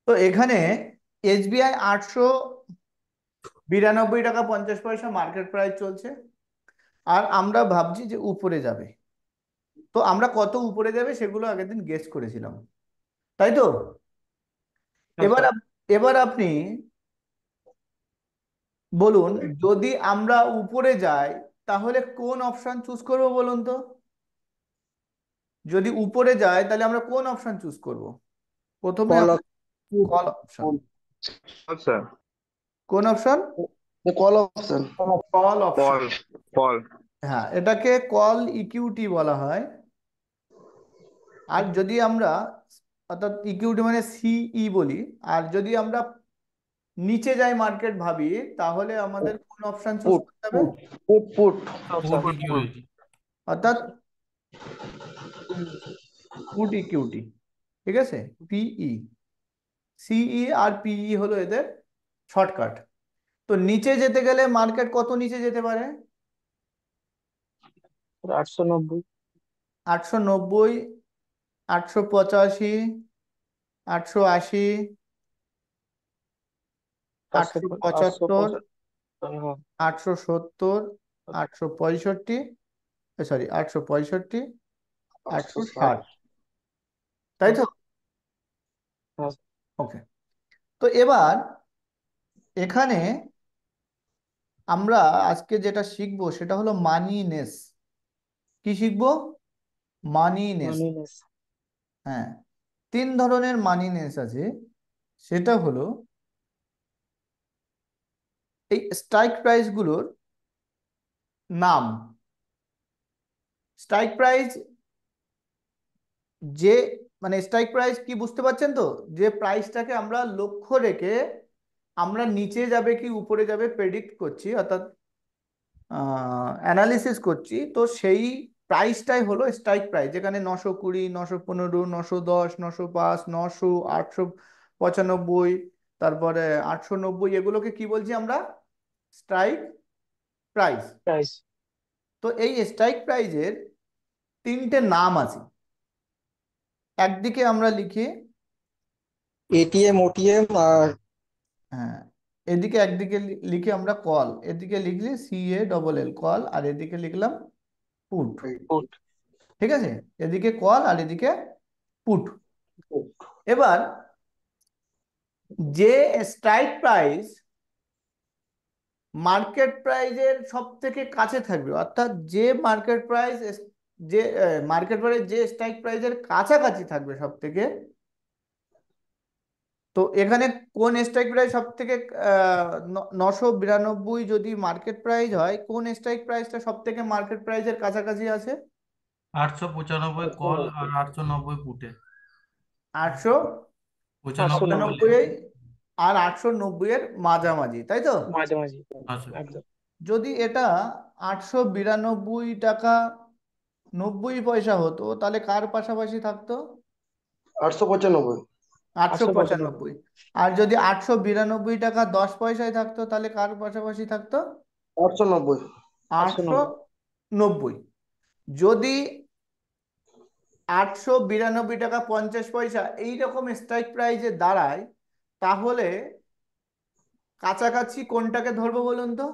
তো এখানে এসবিআই 892 টাকা 50 পয়সা মার্কেট প্রাইস চলছে। আর আমরা ভাবছি যে উপরে যাবে। তো আমরা কত উপরে যাবে সেগুলো আগের দিন গেস করেছিলাম, তাই তো? হ্যাঁ এবার স্যার। এবার আপনি বলুন, যদি আমরা উপরে যাই তাহলে কোন অপশন চুজ করব বলুন তো। যদি উপরে যায় তাহলে আমরা কোন অপশন চুজ করব? প্রথমে কল আমরা of put call option. Put sir. কোন option? Call option. Call option. Call call. হ্যাঁ, এটাকে কল ইকুইটি বলা হয়। আর যদি আমরা, অর্থাৎ ইকুইটি মানে সিই বলি, আর যদি আমরা নিচে যাই মার্কেট ভাবি, তাহলে আমাদের কোন অপশন চুজ পুট করতে হবে? Put put put put put put. Equity. অর্থাৎ পুট ইকুইটি। ঠিক আছে, পিই। সিই আর পিই হলো এদের শর্টকাট। তো নিচে যেতে গেলে মার্কেট কত নিচে যেতে পারে? 890। 890, 885, 880, পাঁচশো 875, 865। 870, 865, সরি 865, 860। 860, তাই তো? ওকে। তো এবার এখানে আমরা আজকে যেটা শিখবো সেটা হলো মানিনেস। কি শিখবো? মানিনেস। মানিনেস। হ্যাঁ, তিন ধরনের মানিনেস আছে। সেটা হলো এই স্ট্রাইক প্রাইস গুলোর নাম। স্ট্রাইক প্রাইস, যে মানে স্ট্রাইক প্রাইস কি বুঝতে পারছেন তো? যে প্রাইসটাকে আমরা লক্ষ্য রেখে আমরা নিচে যাবে কি উপরে যাবে প্রেডিক্ট করছি, অর্থাৎ অ্যানালিসিস করছি, তো সেই প্রাইসটাই হলো স্ট্রাইক প্রাইস। যেখানে 920, 915, 910, 905, 900, 895, তারপরে 890, এগুলোকে কি বলছি আমরা? Strike price. প্রাইস। তো এই স্ট্রাইক প্রাইজের তিনটে নাম আছে। একদিকে আমরা লিখি, এটিএম ওটিএম আর হ্যাঁ, এদিকে একদিকে লিখি আমরা কল, এদিকে লিখলি CALL কল, আর এদিকে লিখলাম পুট। পুট। ঠিক আছে, এদিকে কল আর এদিকে পুট। এবার যে স্ট্রাইক প্রাইস মার্কেট প্রাইজের সব থেকে কাছে থাকবে, অর্থাৎ যে মার্কেট প্রাইস, যে মার্কেট প্রাইস যে স্ট্রাইক প্রাইজের কাছাকাছি থাকবে সব থেকে, তো এখানে কোন স্ট্রাইক প্রাইস সব থেকে 992 যদি মার্কেট প্রাইস হয়, কোন স্ট্রাইক প্রাইসটা সব থেকে মার্কেট প্রাইসের কাছাকাছি আছে? 895 কল আর 890 পুটে। আটশো 95 বলে। 95 আর 890 এর মাঝামাঝি, তাই তো? মাঝামাঝি। আচ্ছা। একদম। যদি এটা 892 টাকা 90 পয়সা হতো, তাহলে কার পাশাপাশি থাকতো? 895। আটশো 895। পঁচানব্বই আর যদি 892 টাকা 10 পয়সায় থাকতো, তাহলে কার পাশাপাশি থাকতো? 890। আটশো 890। নব্বই যদি 892 টাকা 50 পয়সা এইরকম স্ট্রাইক প্রাইজে দাঁড়ায়, তাহলে কাছাকাছি কোনটাকে ধরবো বলুন তো?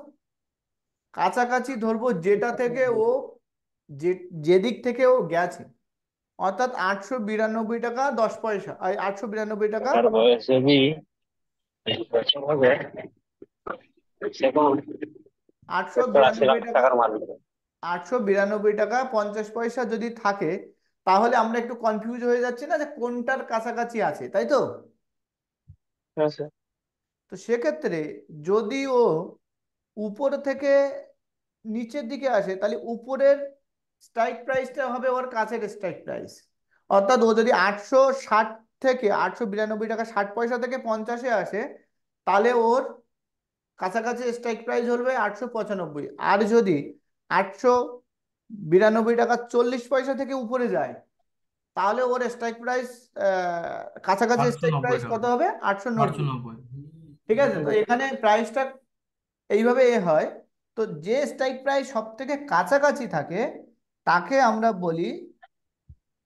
কাছাকাছি ধরবো যেটা থেকে ও, যে যেদিক থেকে ও গেছে। অর্থাৎ 892 টাকা 10 পয়সা, 892 টাকা, আর বয়সে भी আটশো 80 বিরানব্বই লাখ টাকা টাকার মালিক। 892 টাকা 50 পয়সা যদি থাকে, তাহলে আমরা একটু কনফিউজ হয়ে যাচ্ছি না যে কোনটার কাছাকাছি আছে, তাই তো? হ্যাঁ স্যার। তো সেক্ষেত্রে যদি ও উপর থেকে নিচের দিকে আসে, তাহলে উপরের স্ট্রাইক প্রাইসটা হবে ওর কাছের স্ট্রাইক প্রাইস। অর্থাৎ ও যদি 860 থেকে 892 টাকা 60 পয়সা থেকে 50-এ আসে, তাহলে ওর কাছাকাছি স্ট্রাইক প্রাইস হবে 895। আর যদি 892 টাকা 40 পয়সা থেকে উপরে যায়, তাহলে ওর স্ট্রাইক প্রাইস, কাছাকাছি আটশো স্ট্রাইক নব্বই প্রাইস টাকা কত হবে? আটশো 890। নব্বই ঠিক আছে, তো এখানে প্রাইসটা এইভাবে হয়। তো যে স্ট্রাইক প্রাইস সব থেকে কাছাকাছি থাকে, তাকে আমরা বলি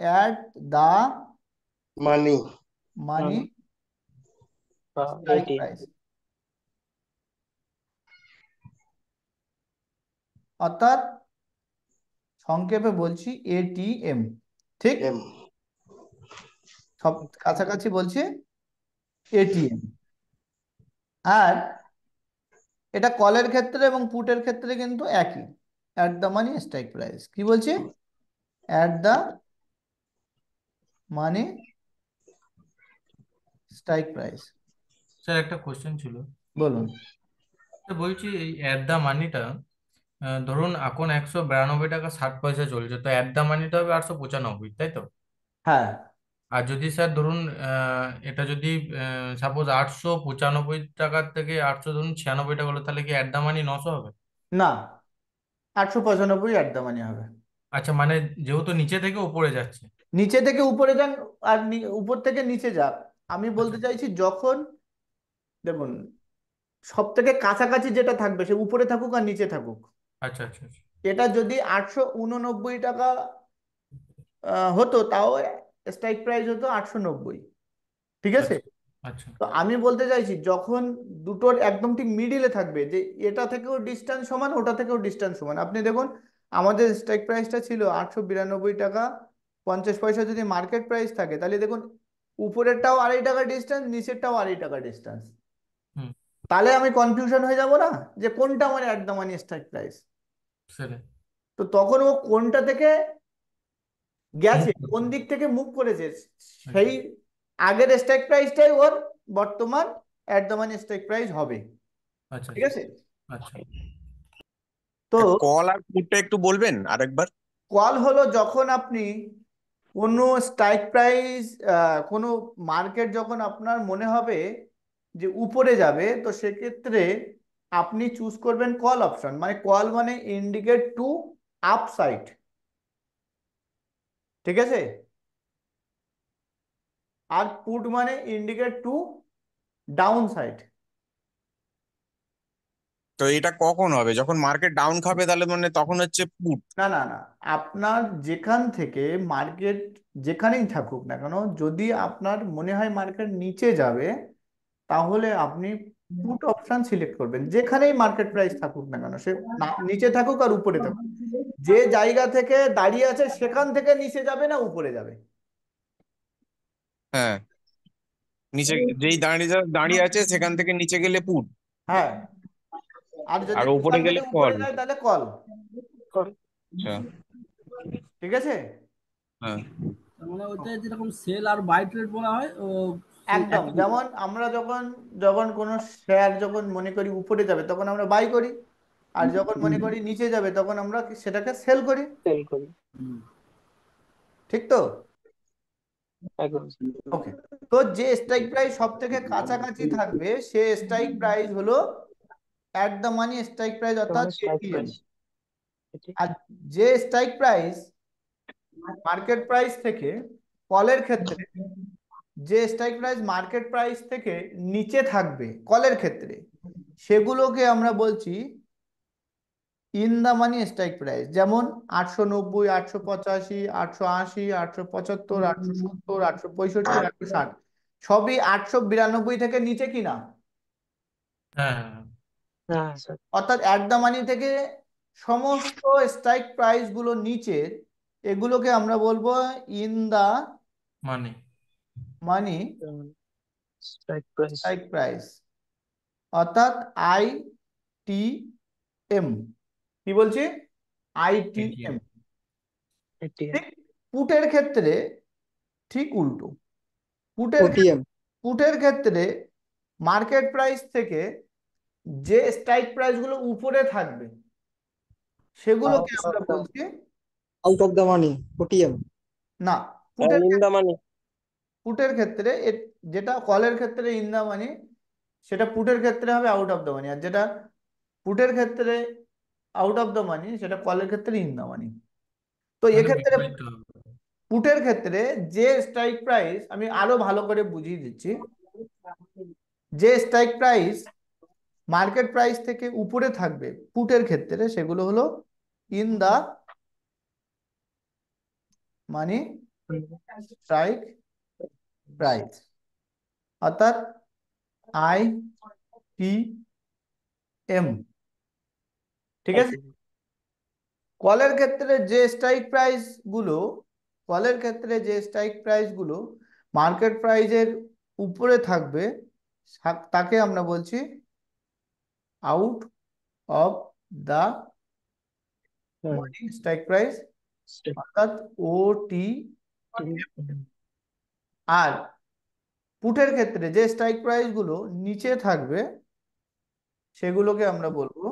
অ্যাট দা মানি। মানি हाँ স্ট্রাইক एटी প্রাইস। অর্থাৎ সংক্ষেপে বলছি এটিএম, ঠিক? एम সব কাছাকাছি বলছি এটিএম। আর এটা কলের ক্ষেত্রে এবং পুটের ক্ষেত্রে কিন্তু একই, at the money strike price. কি বলছি? At the money strike price. Sir একটা কোশ্চেন ছিল। বলুন। তো বলছি এই অ্যাট দ্য মানিটা, ধরুন এখন 192 টাকা 60 পয়সা চলছে, তো অ্যাট দ্য মানিটা হবে 895, তাই তো? হ্যাঁ। আর যদি স্যার ধরুন এটা যদি সাপোজ 895 টাকার থেকে 896 টাকা হলো, তাহলে কি অ্যাট দ্য মানি 900 হবে? না, 895 অ্যাট দ্য মানি হবে। আচ্ছা, মানে যেহেতু নিচে থেকে উপরে যাচ্ছে। নিচে থেকে উপরে যান আর উপর থেকে নিচে যাক, আমি আচ্ছা বলতে চাইছি যখন, দেখুন, সব থেকে কাছাকাছি যেটা থাকবে সে উপরে থাকুক আর নিচে থাকুক। আচ্ছা আচ্ছা আচ্ছা এটা যদি 889 টাকা হতো, তাও স্ট্রাইক প্রাইস হতো 890। ঠিক আছে? আচ্ছা আচ্ছা। তো আমি বলতে চাইছি যখন দুটোর একদম ঠিক মিডিলে থাকবে, যে এটা থেকেও ডিস্টেন্স সমান, ওটা থেকেও ডিস্টেন্স সমান। আপনি দেখুন, আমাদের স্ট্রাইক প্রাইসটা ছিল 892 টাকা 50 পয়সা। যদি মার্কেট প্রাইস থাকে তাহলে দেখুন, উপরেরটাও 2.5 টাকা ডিস্টেন্স, নিচেরটাও 2.5 টাকা ডিস্টেন্স। হুম। তাহলে আমি কনফিউশন হয়ে যাব না যে কোনটা আমার একদম মানে স্ট্রাইক প্রাইস। সেটাই। তো তখন ও কোনটা থেকে মুভ গেছে, কোন করছে। দিক থেকে মুভ করেছে, সেই একদম। আগের স্ট্রাইক প্রাইসটাই ওর বর্তমান at the money strike price হবে। আচ্ছা ঠিক আচ্ছা আছে? আচ্ছা। তো কল আর পুটটা একটু বলবেন আরেকবার? কল হলো যখন আপনি কোনো স্ট্রাইক প্রাইস, কোনো মার্কেট যখন আপনার মনে হবে যে উপরে যাবে, তো সেক্ষেত্রে আপনি চুজ করবেন কল অপশন। মানে কল মানে ইন্ডিকেট টু আপসাইড। ঠিক আছে? আর পুট মানে ইন্ডিকেট টু ডাউন সাইড। তো এটা কখন হবে? যখন মার্কেট ডাউন খাবে তাহলে মানে তখন হচ্ছে পুট? না না না, আপনার যেখান থেকে মার্কেট যেখানেই থাকুক না কেন, যদি আপনার মনে হয় মার্কেট নিচে যাবে, তাহলে আপনি পুট অপশন সিলেক্ট করবেন, যেখানেই মার্কেট প্রাইস থাকুক না কেন, সে নিচে থাকুক আর উপরে থাকুক। যে জায়গা থেকে দাঁড়িয়ে আছে সেখান থেকে নিচে যাবে না উপরে যাবে। হ্যাঁ, নিচে যেই দাঁড়িয়ে দাঁড়িয়ে আছে সেখান থেকে নিচে গেলে পুট, হ্যাঁ। আর যদি আর উপরে সেখান গেলে থেকে কল। উপরে যায় তাহলে কল। আচ্ছা। ঠিক আছে? হ্যাঁ। তার মানে ওইটা যেরকম সেল আর বাই ট্রেড বলা হয়, ও সেই একদম একই। যেমন আমরা যখন যখন কোনো শেয়ার যখন মনে করি উপরে যাবে তখন আমরা বাই করি, আর যখন মনে করি নিচে যাবে তখন আমরা সেটাকে সেল করি। सेल करी হুম। ঠিক তো? एकदम ওকে। তো যে স্ট্রাইক প্রাইস সব থেকে কাছাকাছি থাকবে সে স্ট্রাইক প্রাইস হলো at the money strike price, तो অর্থাৎ हमें स्ट्राइक এটিএম। प्राइस ठीक আর যে স্ট্রাইক প্রাইস মার্কেট প্রাইস থেকে, কলের ক্ষেত্রে যে স্ট্রাইক প্রাইস মার্কেট প্রাইস থেকে নিচে থাকবে কলের ক্ষেত্রে, সেগুলোকে আমরা বলছি in the money strike price. যেমন 890, 885, 880, 875, 870, 865, 860, সবই 892 থেকে নিচে কিনা। হ্যাঁ হ্যাঁ হ্যাঁ। हाँ सर অর্থাৎ অ্যাট দ্য মানি থেকে সমস্ত স্ট্রাইক প্রাইস গুলো নিচের, এগুলোকে আমরা বলবো ইন দা মানে মানি स्ट्राइक प्राइस স্ট্রাইক প্রাইস, অর্থাৎ আইটি এম। কি বলছি? আইটিএম। এটিএম। एटीएम ঠিক। পুটের ক্ষেত্রে ঠিক উল্টো। পুটের ওটিএম। পুটের ক্ষেত্রে মার্কেট প্রাইস থেকে যে স্ট্রাইক প্রাইস গুলো উপরে থাকবে সেগুলোকে आउट আমরা ऑफ द বলছি, out of the money OTM. না, পুটের इन द मनी পুটের ক্ষেত্রে যেটা কলের ক্ষেত্রে ইন দা মানি, সেটা পুটের ক্ষেত্রে হবে আউট অফ দ্য মানি। আর যেটা পুটের ক্ষেত্রে আউট অফ দ্য মানি, সেটা কলের ক্ষেত্রে ইন দা মানি। তো মানে এক্ষেত্রে বিপরীত হবে। পুটের ক্ষেত্রে যে স্ট্রাইক প্রাইস, আমি আরো ভালো করে বুঝিয়ে দিচ্ছি, যে স্ট্রাইক প্রাইস মার্কেট প্রাইস থেকে উপরে থাকবে পুটের ক্ষেত্রে, সেগুলো হলো in the money strike price. অর্থাৎ IPM, ঠিক আছে। IPM, কলের ক্ষেত্রে যে স্ট্রাইক প্রাইস গুলো কলের ক্ষেত্রে যে স্ট্রাইক প্রাইস গুলো মার্কেট প্রাইসের উপরে থাকবে তাকে আমরা বলছি out of the money strike price, strike অর্থাৎ ওটি। price, আর পুটের ক্ষেত্রে যে স্ট্রাইক প্রাইস গুলো নিচে থাকবে সেগুলোকে আমরা বলবো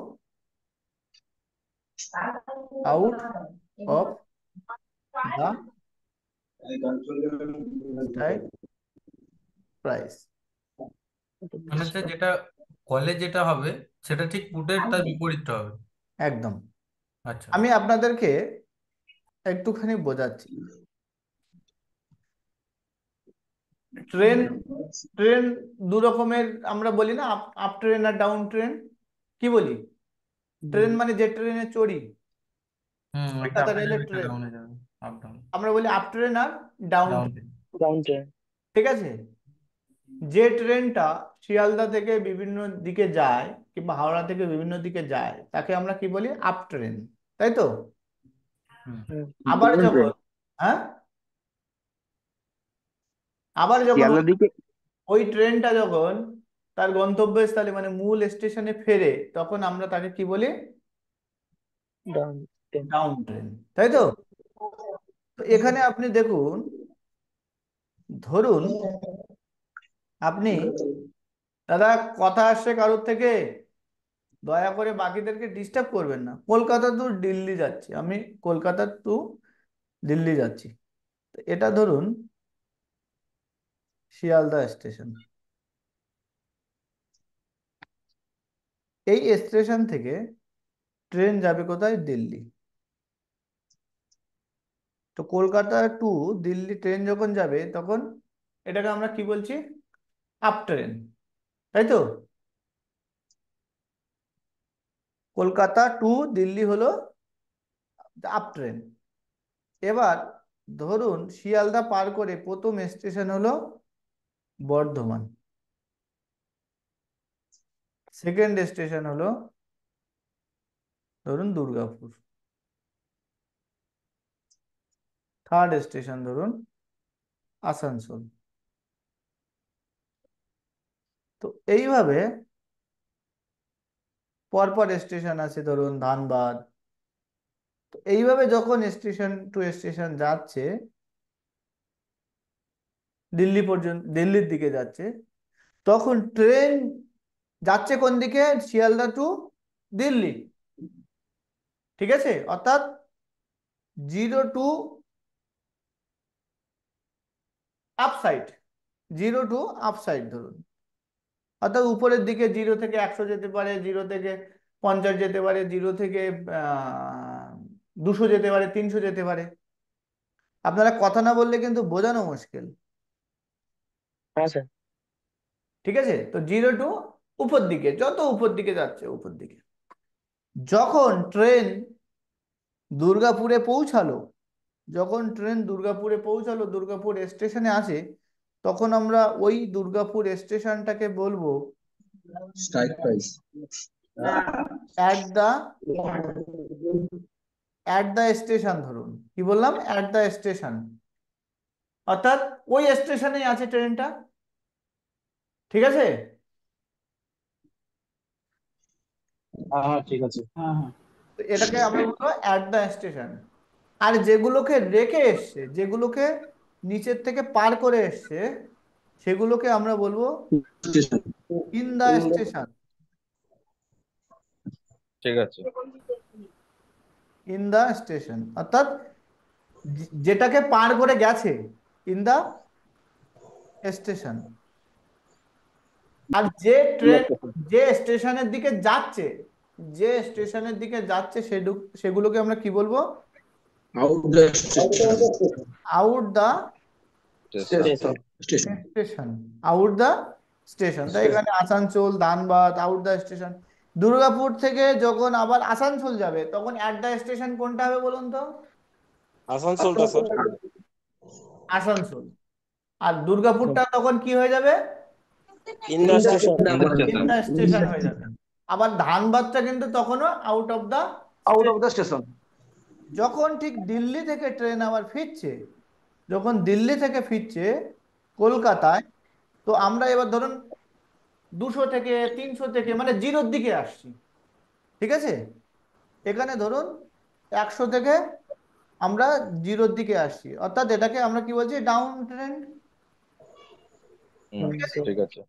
out of the strike price. মানে হচ্ছে যেটা কলে যেটা হবে সেটা ঠিক পুটের তার বিপরীতটা হবে। একদম। আচ্ছা। আমি আপনাদেরকে একটুখানি বোঝাচ্ছি। ট্রেন ট্রেন দু রকমের আমরা বলি না, আপ ট্রেন আর ডাউন ট্রেন। কি বলি? ট্রেন মানে যে ট্রেনে চড়ি, একটা কলকাতা আপে রেলের যাবে একটা ট্রেন, ডাউনে যাবে, আপ ডাউন। আমরা বলি আপ ট্রেন আর down down. Train, down train, ঠিক আছে। যে ট্রেনটা শিয়ালদা থেকে বিভিন্ন দিকে যায় কিংবা হাওড়া থেকে বিভিন্ন দিকে যায় তাকে আমরা কি বলি? আপ ট্রেন, তাই তো। আবার যখন হ্যাঁ আবার যখন শিয়ালদার দিকে ওই ট্রেনটা যখন তার গন্তব্যস্থলে মানে মূল স্টেশনে ফেরে তখন আমরা তাকে কি বলি? down train, ডাউন ট্রেন, তাই তো। তো এখানে আপনি দেখুন, ধরুন আপনি, দাদা কথা আসছে কারোর থেকে, দয়া করে বাকিদেরকে ডিস্টার্ব করবেন না। কলকাতা টু দিল্লি যাচ্ছি আমি, কলকাতা টু দিল্লি যাচ্ছি। তো এটা ধরুন শিয়ালদা স্টেশন। এই স্টেশন থেকে ট্রেন যাবে কোথায়? দিল্লি। তো কলকাতা টু দিল্লি ট্রেন যখন যাবে তখন এটাকে আমরা কি বলছি? আপ ট্রেন, তাই তো। কলকাতা টু দিল্লি হলো আপ ট্রেন। এবার ধরুন শিয়ালদা পার করে প্রথম স্টেশন হলো বর্ধমান, সেকেন্ড স্টেশন হলো ধরুন দুর্গাপুর, থার্ড স্টেশন ধরুন আসানসোল। তো এইভাবে পরপর স্টেশন আছে ধরুন ধানবাদ। তো এইভাবে যখন স্টেশন টু স্টেশন যাচ্ছে দিল্লি পর্যন্ত, দিল্লির দিকে যাচ্ছে, তখন ট্রেন যাচ্ছে কোন দিকে? শিয়ালদা টু দিল্লি, ঠিক আছে। অর্থাৎ 0 টু আপসাইড, 0 টু আপসাইড ধরুন। অর্থাৎ উপরের দিকে 0 থেকে 100 যেতে পারে, 0 থেকে 50 যেতে পারে, 0 থেকে 200 যেতে পারে, 300 যেতে পারে। আপনারা কথা না বললে কিন্তু বোঝানো মুশকিল, হ্যাঁ স্যার, ঠিক আছে। তো 0 টু উপর দিকে, যত উপর দিকে যাচ্ছে উপর দিকে। যখন ট্রেন দুর্গাপুরে পৌঁছালো, দুর্গাপুর স্টেশনে আসে, তখন আমরা ওই দুর্গাপুর স্টেশনটাকে বলবো strike price at the station. ধরুন কি বললাম? অ্যাট দা স্টেশন, অর্থাৎ ওই স্টেশনেই আছে ট্রেনটা, ঠিক আছে। হ্যাঁ ঠিক আছে। হ্যাঁ হ্যাঁ তো এটাকে আমরা বলবো অ্যাট দা স্টেশন। আর যেগুলোকে রেখে এসছে, যেগুলোকে নিচের থেকে পার করে এসছে, সেগুলোকে আমরা বলবো ইন দা স্টেশন, ঠিক আছে। In the station. অর্থাৎ যেটাকে পার করে গেছে ইন দা স্টেশন। আর যে ট্রেন যে স্টেশনের দিকে যাচ্ছে, সেগুলোকে আমরা কি বলবো? Out the station out the station, station station, out the station. তাই এখানে Asansol, Dhanbad, out the station. Durgapur থেকে যখন আবার আসানসোল যাবে তখন অ্যাট দা স্টেশন কোনটা হবে বলুন তো? আসানসোলটা স্যার। আসানসোল। আর দুর্গাপুরটা তখন কি হয়ে যাবে? In the station. In the station হয়ে যাবে। আবার ধানবাদটা কিন্তু তখনও out of the out of the station. যখন ঠিক দিল্লি থেকে ট্রেন আবার ফিরছে, যখন দিল্লি থেকে ফিরছে কলকাতায়, তো আমরা এবার ধরুন 200 থেকে 300 থেকে মানে জিরোর দিকে আসছি, ঠিক আছে। এখানে ধরুন 100 থেকে আমরা জিরোর দিকে আসছি, অর্থাৎ এটাকে আমরা কি বলছি, ডাউন ট্রেন্ড, ঠিক আছে, ঠিক আছে।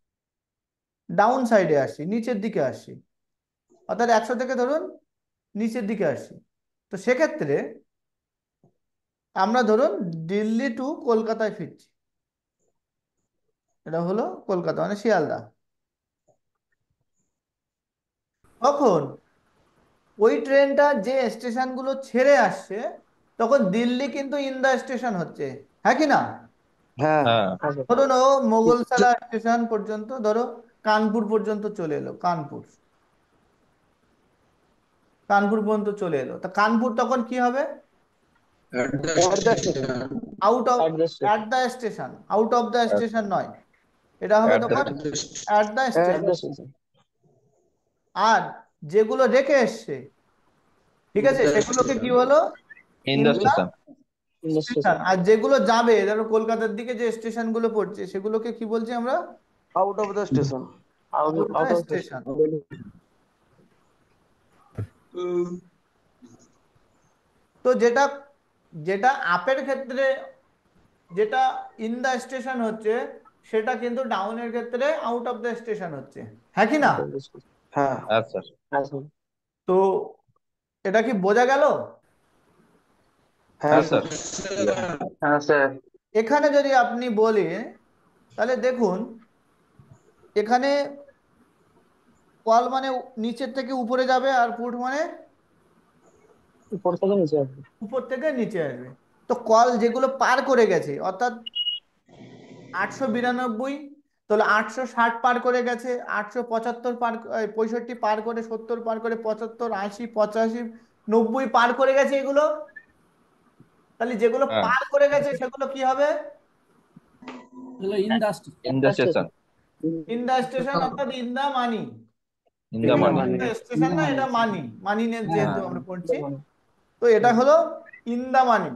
ডাউন সাইডে আসছি, নিচের দিকে আসছি, অর্থাৎ 100 থেকে ধরুন নিচের দিকে আসছি। তো সেক্ষেত্রে আমরা ধরুন দিল্লি টু কলকাতায় ফিরছি, এটা হলো কলকাতা মানে শিয়ালদা। তখন ওই ট্রেনটা যে স্টেশনগুলো ছেড়ে আসছে, তখন দিল্লি কিন্তু ইন দা স্টেশন হচ্ছে, হ্যাঁ কি না। হ্যাঁ, হ্যাঁ ধরুন ও মোগলসারা স্টেশন পর্যন্ত, ধরো কানপুর পর্যন্ত চলে এলো, কানপুর, কানপুর পর্যন্ত চলে এলো, তা কানপুর তখন কি হবে, At the at the station. Out of, At the station. At the station, out of the station নয়, এটা হবে At the তখন At the at the at station. the station. আর যেগুলো রেখে এসছে, ঠিক আছে, the সেগুলোকে কি station. হলো, in in the the station. In the station. station. আর যেগুলো যাবে, ধরো কলকাতার দিকে যে স্টেশন গুলো পড়ছে, সেগুলোকে কি বলছি আমরা, out of the station. Out, out out the of the station. তো যেটা, যেটা আপের ক্ষেত্রে যেটা ইন দা স্টেশন হচ্ছে, সেটা কিন্তু ডাউনের ক্ষেত্রে আউট অফ দ্য স্টেশন হচ্ছে, হ্যাঁ কি না। out of the station. হ্যাঁ, হ্যাঁ স্যার। Awesome. তো এটা কি বোঝা গেল। হ্যাঁ হ্যাঁ স্যার। স্যার। হ্যাঁ স্যার। এখানে যদি আপনি বলেন, তাহলে দেখুন এখানে কল মানে নিচের থেকে উপরে যাবে, আর পুট মানে উপর থেকে নিচে আসবে। উপর থেকে নিচে আসবে। তো কল যেগুলো পার করে গেছে, অর্থাৎ 892, তাহলে 860 পার করে গেছে, 875 পার, 65 পার করে, 70 পার করে, 75, 80, 85, 90 পার করে গেছে এগুলো। তাহলে যেগুলো হ্যাঁ। পার করে গেছে সেগুলো কি হবে, হলো in the station. In the station. In the station, অর্থাৎ in the money. In the money. Station না, এটা মানি, মানি নিয়ে যেহেতু হ্যাঁ। আমরা পড়ছি, তো এটা হলো in the money.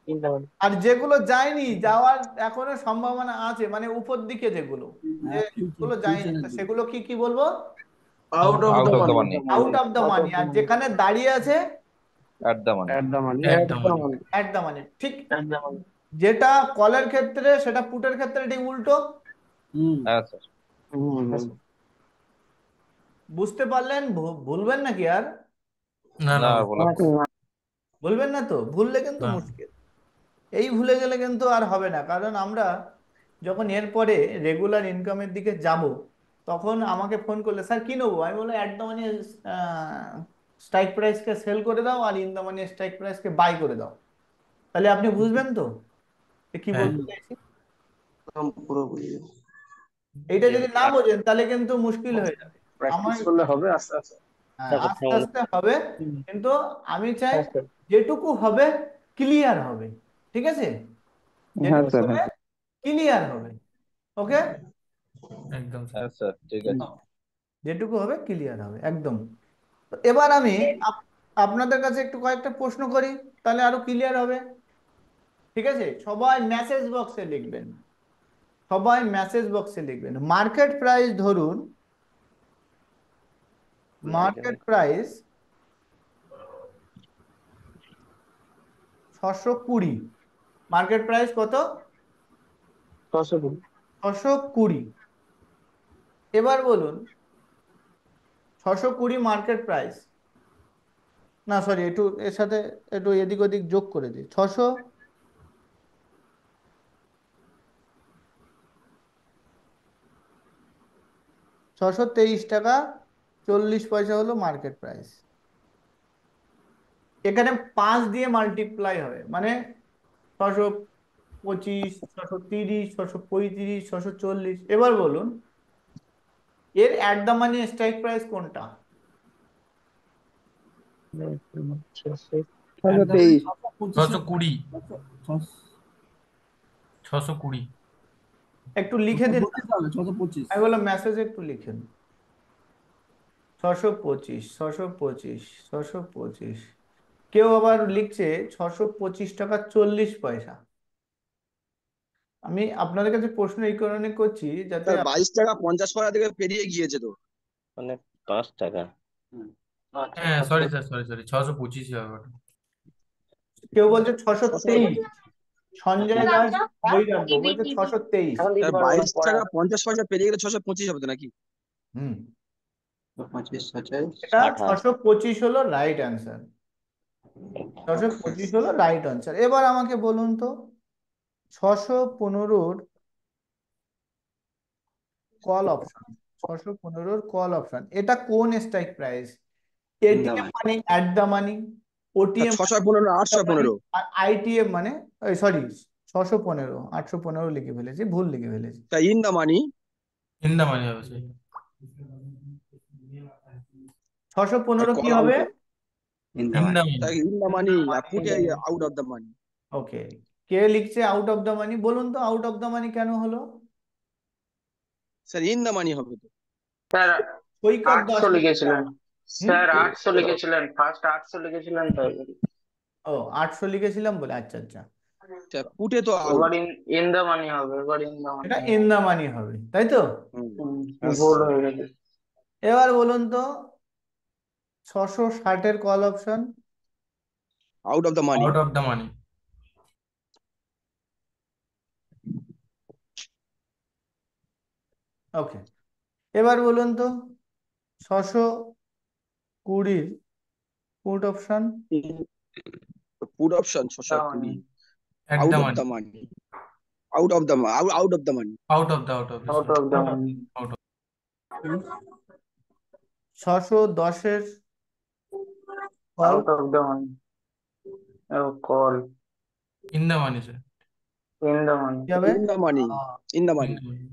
In the one. আর যেগুলো যায়নি, যাওয়ার এখনো সম্ভাবনা আছে, মানে উপর দিকে যেগুলো, হ্যাঁ, যেগুলো যায়নি, তো সেগুলো কি কি বলবো, Out of Out the of the money. money. Out of the money. আর যেখানে দাঁড়িয়ে আছে, at the money. at the money. একদম অ্যাট দ্য মানি। ঠিক At the one. যেটা কলের ক্ষেত্রে, সেটা পুটের ক্ষেত্রে ঠিক উল্টো। হুম। হ্যাঁ স্যার। বুঝতে পারলেন, ভুলবেন নাকি আর, না না না বলা। ভুলবেন না তো, ভুললে কিন্তু না। মুশকিল। এই ভুলে গেলে কিন্তু আর হবে না, কারণ আমরা যখন এরপরে রেগুলার ইনকামের দিকে যাব, তখন আমাকে ফোন করলে, স্যার কি নেবো, আমি বললাম অ্যাট দ্য মানি স্ট্রাইক প্রাইসকে সেল করে দাও, আর ইন দ্য মানি স্ট্রাইক প্রাইসকে বাই করে দাও। তাহলে আপনি বুঝবেন তো যে কি হ্যাঁ। বলতে চাইছি। একদম পুরো বুঝিয়ে। এইটা যদি না বোঝেন, তাহলে কিন্তু মুশকিল হয়ে যাবে। আমার প্র্যাকটিস করলে হবে আস্তে আস্তে। আস্তে আস্তে হবে, কিন্তু আমি চাই আস্তে। যেটুকু হবে ক্লিয়ার হবে, ঠিক আছে, যেটুকু হবে ক্লিয়ার হবে, ওকে, একদম হ্যাঁ স্যার ঠিক আছে। যেটুকু হবে ক্লিয়ার হবে একদম। তো এবার আমি আপনাদের কাছে একটু কয়েকটা প্রশ্ন করি, তাহলে আরো ক্লিয়ার হবে, ঠিক আছে। সবাই মেসেজ বক্সে লিখবেন, সবাই মেসেজ বক্সে লিখবেন। মার্কেট প্রাইস ধরুন, মার্কেট প্রাইস 620, মার্কেট প্রাইস কত, 620। 620। এবার বলুন 620 মার্কেট প্রাইস, না সরি, একটু এর সাথে একটু এদিক ওদিক যোগ করে দিই, 623 টাকা 40 পয়সা হলো মার্কেট প্রাইস। এখানে 5 দিয়ে মাল্টিপ্লাই হবে, মানে 625, 630, 635, 640। এবার বলুন এর at the money strike price কোনটা, 623। 620। 620। একটু লিখে দিন না। 625 হবে, 625। আমি বললাম মেসেজে একটু লিখেন। 625, 625, 625। কেউ আবার লিখছে 625 টাকা 40 পয়সা। আমি আপনাদের কাছে প্রশ্ন এই কারণে করছি যাতে স্যার 22 টাকা 50 পয়সা থেকে পেরিয়ে গিয়েছে তো। মানে 5 টাকা। আচ্ছা, হ্যাঁ, সরি 600। স্যার, সরি 625 হবে ওটা। কেউ বলছে 600 623। সঞ্জয় দাস বৈরাগ্য বলছে 623। এখন দিতে স্যার পারবো না, পরে 22 টাকা 50 পয়সা পেরিয়ে গেলে 625 হবে তো নাকি? হুম, 25 25 এটা 28। 625 হলো রাইট অ্যান্সার। 625 হলো রাইট অ্যান্সার। এবার আমাকে বলুন তো 615-র কল অপশন, 615-র কল অপশন এটা কোন স্ট্রাইক প্রাইস? এটিএম মানে at the money, sir OTM 615 815। আর আইটিএম মানে, সরি 615, 815 লিখে ফেলেছি, ভুল লিখে ফেলেছি। Sir in the money. In the money হবে সেই। 615 কি কল হবে? Out. In the money. Sir in the money আর put out of the money. Okay, কে লিখছে আউট অফ দ্য মানি? বলুন তো আউট অফ দ্য মানি কেন হলো? স্যার ইন দা মানি হবে তো। স্যার সৈকত দাস 800 লিখেছিলেন। হুম, স্যার 800 লিখেছিলেন, ফার্স্ট 800 লিখেছিলেন তো। ও 800 লিখেছিলাম বলে, আচ্ছা আচ্ছা। স্যার পুটে তো আউট। এবার ইন দা মানি হবে, এবার ইন দা মানি এটা হবে। ইন দা মানি হবে, তাই তো? ভুল হয়ে গেছে। এবার বলুন তো 660-এর call option. Out of the money. Out of the money. Okay, এবার বলুন তো 620-র put option. Put option the money. 620। At out the of money. The money. Out of the money. Out of the, out of the, out of the money. Out of. 610-এর call out of the money. Call. In the money sir. In the money. কি হবে? In the money. In the in money. The money.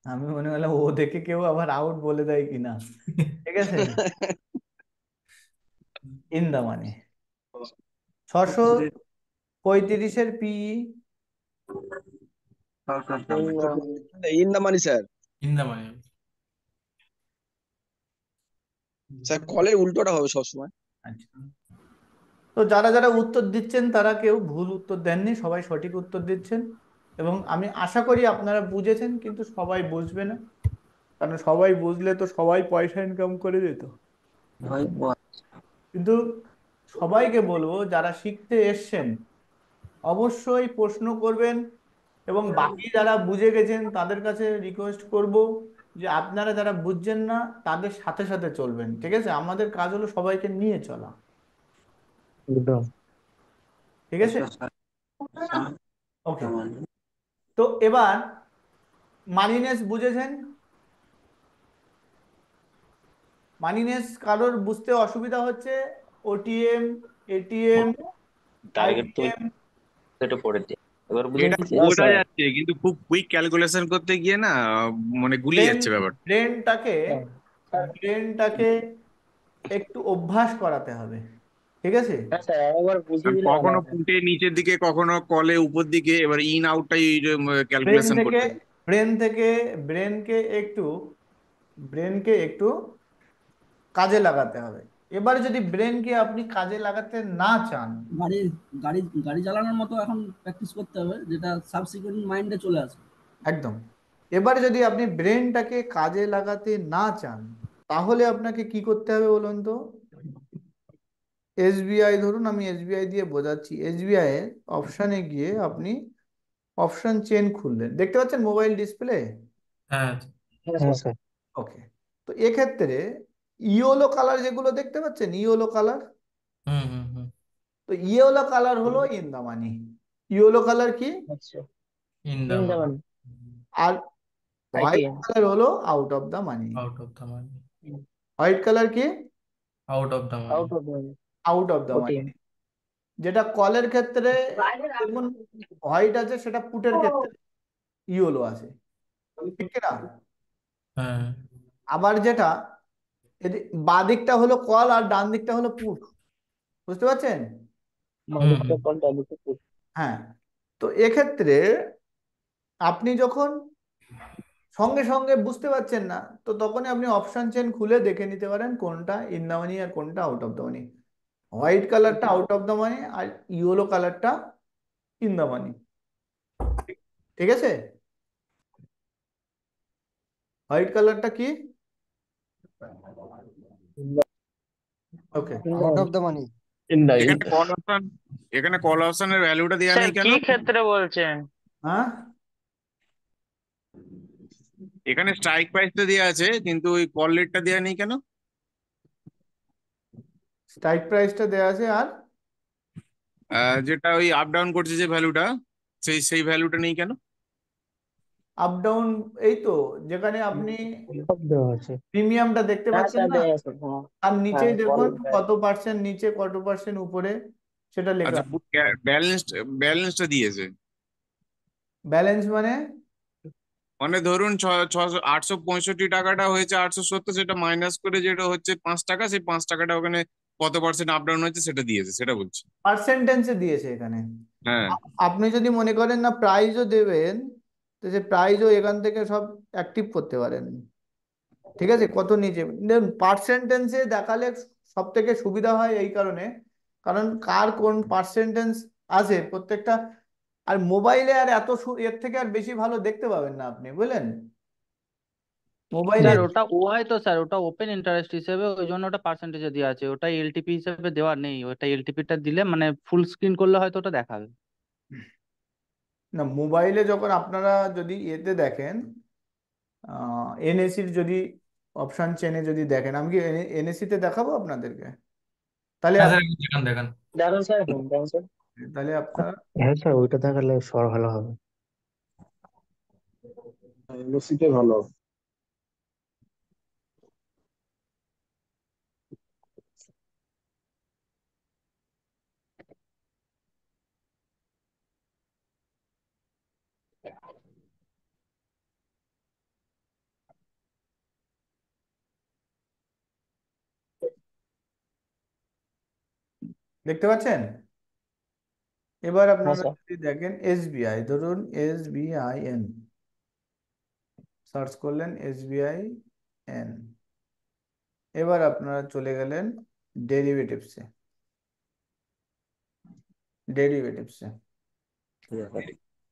আমি মনে হলাম ও দেখে কেউ আবার out বলে দেয় কিনা, ঠিক আছে। In the money. 635-এর PE. In the money sir. In the money হবে। স্যার কলের উল্টোটা হবে সবসময়। আচ্ছা, তো যারা যারা উত্তর দিচ্ছেন তারা কেউ ভুল উত্তর দেননি, সবাই সঠিক উত্তর দিচ্ছেন। এবং আমি আশা করি আপনারা বুঝেছেন, কিন্তু সবাই বুঝবে না, কারণ সবাই বুঝলে তো সবাই পয়সা ইনকাম করে যেত। কিন্তু সবাইকে বলবো যারা শিখতে এসছেন অবশ্যই প্রশ্ন করবেন, এবং বাকি যারা বুঝে গেছেন তাদের কাছে রিকোয়েস্ট করব যে আপনারা যারা বুঝছেন না তাদের সাথে সাথে চলবেন, ঠিক আছে? আমাদের কাজ হলো সবাইকে নিয়ে চলা, ঠিক আছে? ওকে, তো এবার মানিনেস বুঝেছেন? মানিনেস কারোর বুঝতে অসুবিধা হচ্ছে? ওটিএম, এটিএম, টার্গেট তো আইটিএম, কেটে পড়েছে, এবার এটা বুঝেছি স্যার। বোঝা যাচ্ছে কিন্তু খুব কুইক ক্যালকুলেশন করতে গিয়ে না মানে গুলিয়ে ব্রেন যাচ্ছে ব্যাপার। ব্রেনটাকে ব্রেনটাকে একটু অভ্যাস করাতে হবে, ঠিক আছে? হ্যাঁ স্যার, একবার বুঝিয়ে দিলে ভালো কখনো হবে। পুটে নিচের দিকে কখনো কলে উপর দিকে, এবার ইন আউটটাই ব্রেন ক্যালকুলেশন থেকে করতে হবে। ব্রেন থেকে ব্রেনকে একটু ব্রেনকে একটু কাজে লাগাতে হবে। এবার যদি ব্রেনকে আপনি কাজে লাগাতে না চান, গাড়ি গাড়ি গাড়ি চালানোর মতো এখন প্র্যাকটিস করতে হবে, যেটা সাবসিকুয়েন্ট মাইন্ডে চলে আসবে। একদম, এবার যদি আপনি ব্রেনটাকে কাজে লাগাতে না চান তাহলে আপনাকে কি করতে হবে বলুন তো? এসবিআই, ধরুন আমি এসবিআই দিয়ে বোঝাচ্ছি। এসবিআই এর অপশানে গিয়ে আপনি অপশন চেন খুললেন, দেখতে পাচ্ছেন মোবাইল ডিসপ্লে? হ্যাঁ। হ্যাঁ স্যার। ওকে, তো এক্ষেত্রে ইয়েলো কালার যেগুলো দেখতে পাচ্ছেন, ইয়েলো কালার, হুম হুম হুম। তো ইয়েলো কালার হলো in the money. Yellow colour কি? আচ্ছা। In the in the money. Money. আর হোয়াইট আইটিএম। কালার হলো out of the money. Out of the money. White colour কি? Out of the money. Out of the money. Out of the money. OTM. যেটা কলের ক্ষেত্রে দেখুন white আছে, সেটা পুটের ক্ষেত্রে ইয়েলো আছে, ঠিক না? হ্যাঁ। আবার যেটা বাঁ দিকটা হলো কল আর ডান দিকটা হলো পুট, বুঝতে পারছেন? হুম হুম। মালিকটা কল, ডালিতে পুট। হ্যাঁ, তো এক্ষেত্রে আপনি যখন সঙ্গে সঙ্গে বুঝতে পারছেন না, তো তখনই আপনি অপশন চেন খুলে দেখে নিতে পারেন কোনটা ইন দ্য মানি আর কোনটা out of the money. White কালারটা আউট অফ দ্য মানি আর ইয়েলো কালারটা ইন দ্য মানি। ঠিক আছে, হোয়াইট কালারটা কি? Okay, out of the money. এখানে কল অপশন, এখানে কল অপশনের ভ্যালুটা দেওয়া স্যার নেই কেন? কি ক্ষেত্রে বলছেন? হ্যাঁ এখানে স্ট্রাইক প্রাইসটা দেওয়া আছে কিন্তু ওই কল রেটটা দেওয়া নেই কেন? স্ট্রাইক প্রাইসটা দেওয়া আছে আর যেটা ওই আপ ডাউন করছে যে ভ্যালুটা, সেই ভ্যালুটা নেই কেন? আপ ডাউন, এই তো যেখানে আপনি সব দেওয়া আছে। প্রিমিয়ামটা দেখতে হ্যাঁ পাচ্ছেন স্যার না, দেয়া আছে, হ্যাঁ। আর হ্যাঁ নিচেই দেখুন বলেন স্যার। কত পার্সেন্ট নিচে কত পার্সেন্ট উপরে সেটা লেখা আচ্ছা, ব্যালেন্সটা দিয়েছে। ব্যালেন্স মানে মানে ধরুন 865 টাকাটা হয়েছে 870, সেটা মাইনাস করে যেটা হচ্ছে 5 টাকা, সেই 5 টাকাটা ওখানে কত পার্সেন্ট আপ ডাউন হয়েছে সেটা দিয়েছে, সেটা বলছি। পার্সেন্টেন্সে দিয়েছে এখানে। হ্যাঁ। আপনি যদি মনে করেন না প্রাইজও দেবেন, তো সে প্রাইজও এখান থেকে সব অ্যাক্টিভ করতে পারেন। ঠিক আছে, কত নিচে দেখুন পার্সেন্টেন্সে দেখালে সব থেকে সুবিধা হয় এই কারণে, কারণ কার কোন পার্সেন্টেন্স আছে প্রত্যেকটা। আর মোবাইলে আর এর থেকে আর বেশি ভালো দেখতে পাবেন না আপনি, বুঝলেন? মোবাইলে স্যার ওটা ও হয় তো স্যার, ওটা ওপেন ইন্টারেস্ট হিসেবে, ওই জন্য ওটা পার্সেন্টেজে দেওয়া আছে, ওটা এলটিপি হিসেবে দেওয়া নেই। ওটা এলটিপিটা দিলে মানে ফুল স্ক্রিন করলে হয়তো ওটা দেখাবে। না, মোবাইলে যখন আপনারা যদি এতে দেখেন, এনএসির যদি অপশন চেনে যদি দেখেন, আমি কি এনএসি তে দেখাবো আপনাদেরকে? তাহলে হ্যাঁ স্যার, দেখান দেখান। দেখেন স্যার, দেখেন স্যার। তাহলে আপনারা হ্যাঁ স্যার, ওইটা দেখালে সর ভালো হবে। এলওসিতে ভালো। দেখতে পাচ্ছেন? এবার হ্যাঁ আপনারা স্যার। যদি দেখেন এসবিআই, ধরুন SBIN, সার্চ করলেন SBIN, এবার আপনারা চলে গেলেন ডেরিভেটিভসে। ডেরিভেটিভসে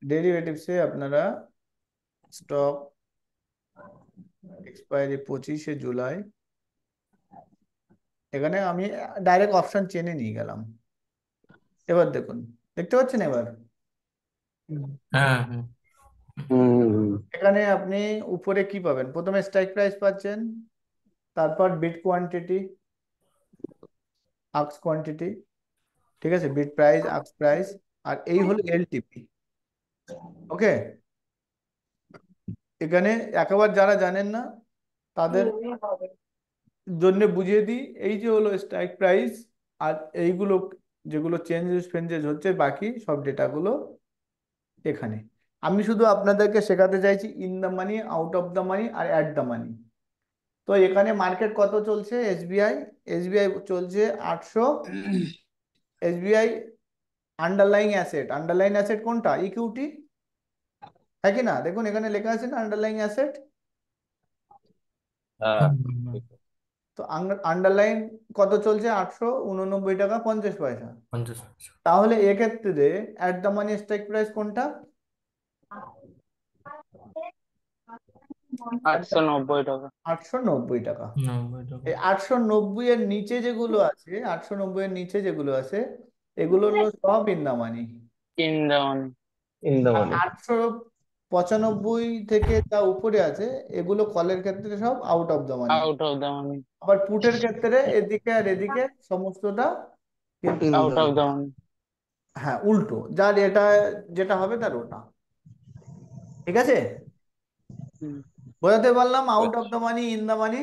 ডেরিভেটিভসে আপনারা স্টক এক্সপায়ারি 25শে জুলাই, এখানে আমি ডাইরেক্ট অপশন চেনে নিয়ে গেলাম। এবার দেখুন, দেখতে পাচ্ছেন? এবার হ্যাঁ হ্যাঁ। এখানে আপনি উপরে কি পাবেন? প্রথমে স্ট্রাইক প্রাইস পাচ্ছেন, তারপর বিট কোয়ান্টিটি, আক্স কোয়ান্টিটি, ঠিক আছে, বিট প্রাইস, আক্স প্রাইস, আর এই হলো এলটিপি। ওকে, এখানে একেবারে যারা জানেন না তাদের জন্য বুঝিয়ে দিই, এই যে হলো স্ট্রাইক প্রাইস, আর এইগুলো যেগুলো চেঞ্জেস ফেঞ্জেস হচ্ছে বাকি সব ডেটাগুলো এখানে। আমি শুধু আপনাদেরকে শেখাতে চাইছি in the money, out of the money আর অ্যাট দ্য মানি। তো এখানে মার্কেট কত চলছে? এসবিআই, এসবিআই চলছে 800। SBI underlying asset, underlying asset কোনটা? ইকুইটি, হ্যাঁ কি না? দেখুন এখানে লেখা আছে না আন্ডারলাইং অ্যাসেট। হ্যাঁ। হুম, হুম, হুম। তো আন্ডারলাইন কত চলছে? 889 টাকা 50 পয়সা। 50। তাহলে এক্ষেত্রে at the money strike price কোনটা? 890 টাকা। 890 টাকা। 90 টাকা। এই 890 এর নিচে যেগুলো আছে, 890 এর নিচে যেগুলো আছে, এগুলো হলো সব in the money. In the one. In the আর মানি। 895 থেকে যা উপরে আছে এগুলো কলের ক্ষেত্রে সব out of the money. Out of the money. আবার পুটের ক্ষেত্রে এদিকে আর এদিকে সমস্তটা আউট অফ দা মানি। হ্যাঁ উল্টো, যার এটা যেটা হবে তার ওটা। ঠিক আছে, বোঝাতে পারলাম? Out of the money, in the মানি।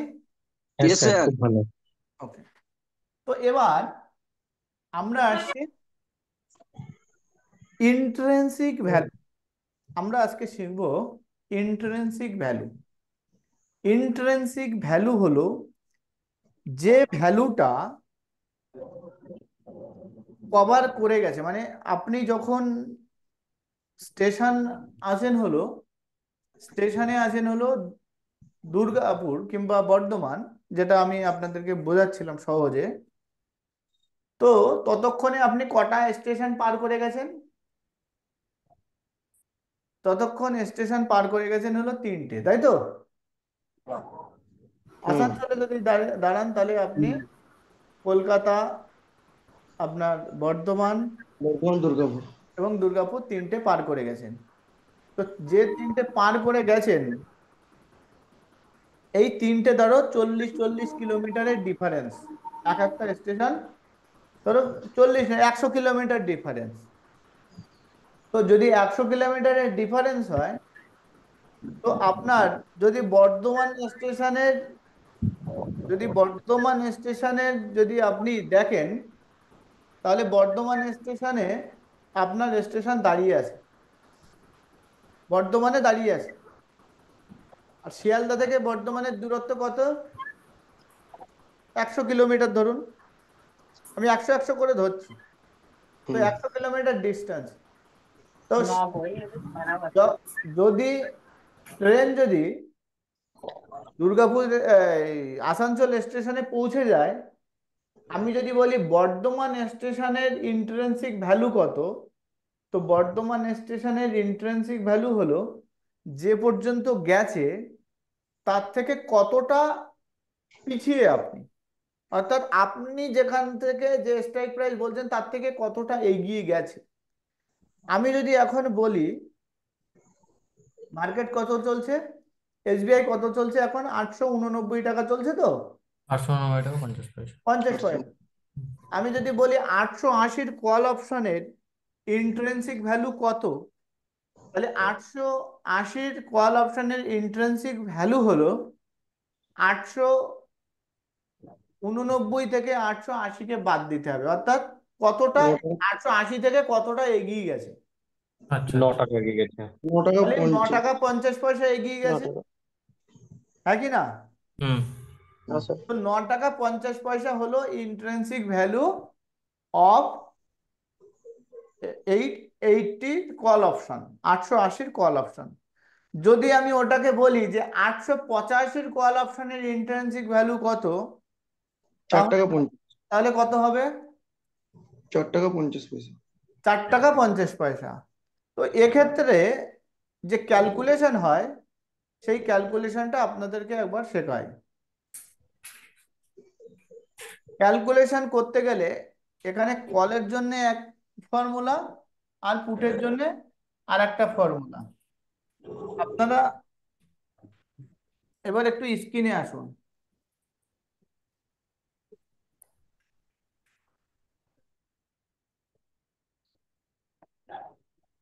হ্যাঁ Yes, স্যার, sir. খুব ভালো। ওকে, তো এবার আমরা আসছি ইন্ট্রিনসিক ভ্যালু। আমরা আজকে শিখব ইন্ট্রিনসিক ভ্যালু। ইন্ট্রিনসিক ভ্যালু হলো যে ভ্যালুটা কভার করে গেছে, মানে আপনি যখন স্টেশন আসেন হলো স্টেশনে আছেন হলো দুর্গাপুর কিংবা বর্ধমান, যেটা আমি আপনাদেরকে বোঝাচ্ছিলাম সহজে। তো ততক্ষণে আপনি কটা স্টেশন পার করে গেছেন? ততক্ষণ স্টেশন পার করে গেছেন হলো 3টে, তাই তো? আসানসোলে যদি দাঁড়ান তাহলে আপনি কলকাতা, আপনার বর্ধমান বর্ধমান দুর্গাপুর। এবং দুর্গাপুর 3টে পার করে গেছেন। তো যে 3টে পার করে গেছেন, এই 3টে ধরো 40-40 কিলোমিটারের ডিফারেন্স। এক একটা স্টেশন ধরো 40 না 100 কিলোমিটার ডিফারেন্স। তো যদি 100 কিলোমিটারের ডিফারেন্স হয়, তো আপনার যদি বর্ধমান স্টেশনের যদি আপনি দেখেন, তাহলে বর্ধমান স্টেশনে আপনার স্টেশন দাঁড়িয়ে আছে, বর্ধমানে দাঁড়িয়ে আছে। আর শিয়ালদা থেকে বর্ধমানের দূরত্ব কত? 100 কিলোমিটার ধরুন, আমি 100 করে ধরছি। তো 100 কিলোমিটার ডিস্টেন্স। তো যদি ট্রেন যদি দুর্গাপুর আসানসোল স্টেশনে পৌঁছে যায়, আমি যদি বলি বর্ধমান স্টেশনের ইন্ট্রিনসিক ভ্যালু কত, তো বর্ধমান স্টেশনের ইন্ট্রিনসিক ভ্যালু হলো যে পর্যন্ত গেছে তার থেকে কতটা পিছিয়ে আপনি, অর্থাৎ আপনি যেখান থেকে যে স্ট্রাইক প্রাইস বলছেন তার থেকে কতটা এগিয়ে গেছে। আমি যদি এখন বলি মার্কেট কত চলছে, এসবিআই কত চলছে এখন, 889 টাকা চলছে তো, 899 টাকা 50 পয়সা। 50 পয়সা। আমি যদি বলি 880-র কল অপশনের ইন্ট্রিনসিক ভ্যালু কত, তাহলে 880-র কল অপশনের ইন্ট্রিনসিক ভ্যালু হলো 889 থেকে 880-কে বাদ দিতে হবে, অর্থাৎ কতটা 880 থেকে কতটা এগিয়ে গেছে। আচ্ছা 9 টাকা এগিয়ে গেছে। 9 টাকা তাহলে 9 50। টাকা 50 পয়সা এগিয়ে গেছে, হ্যাঁ কি না? হুম। তো 9 টাকা 50 পয়সা হলো intrinsic value of 880 call option, 880-র কল অপশন। যদি আমি ওটাকে বলি যে 885-র কল অপশনের ইন্ট্রিনসিক ভ্যালু কত, 4 টাকা 50। তাহলে কত হবে? 4 টাকা 50 পয়সা। 4 টাকা 50 পয়সা। তো এক্ষেত্রে যে ক্যালকুলেশন হয়, সেই ক্যালকুলেশনটা আপনাদেরকে একবার শেখাই। ক্যালকুলেশন করতে গেলে এখানে কলের জন্য এক ফর্মুলা আর পুটের জন্য আর একটা ফর্মুলা। আপনারা এবার একটু স্ক্রিনে আসুন।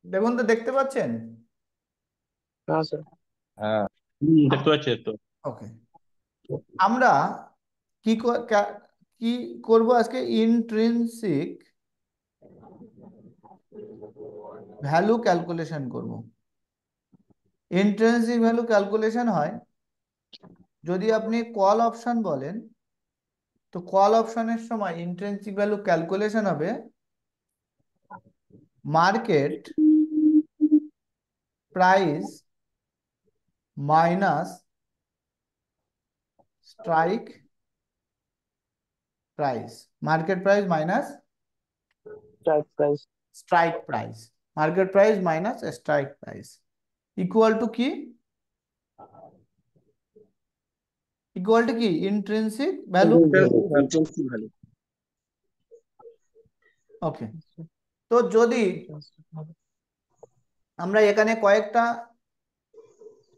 দেখুন তো, দেখতে পাচ্ছেন? হ্যাঁ স্যার। দেখতে পাচ্ছি তো। ওকে, আমরা কি কি করব আজকে? ইন্ট্রিনসিক ভ্যালু ক্যালকুলেশন করব। ইন্ট্রিনসিক ভ্যালু ক্যালকুলেশন হয় যদি আপনি কল অপশন বলেন, তো কল অপশনের সময় ইন্ট্রিনসিক ভ্যালু ক্যালকুলেশন হবে market price minus strike price, market price minus strike price. Strike price, market price minus strike price equal to কি? ইকুয়াল টু কি? Intrinsic value. Intrinsic value. Okay, তো যদি আমরা এখানে কয়েকটা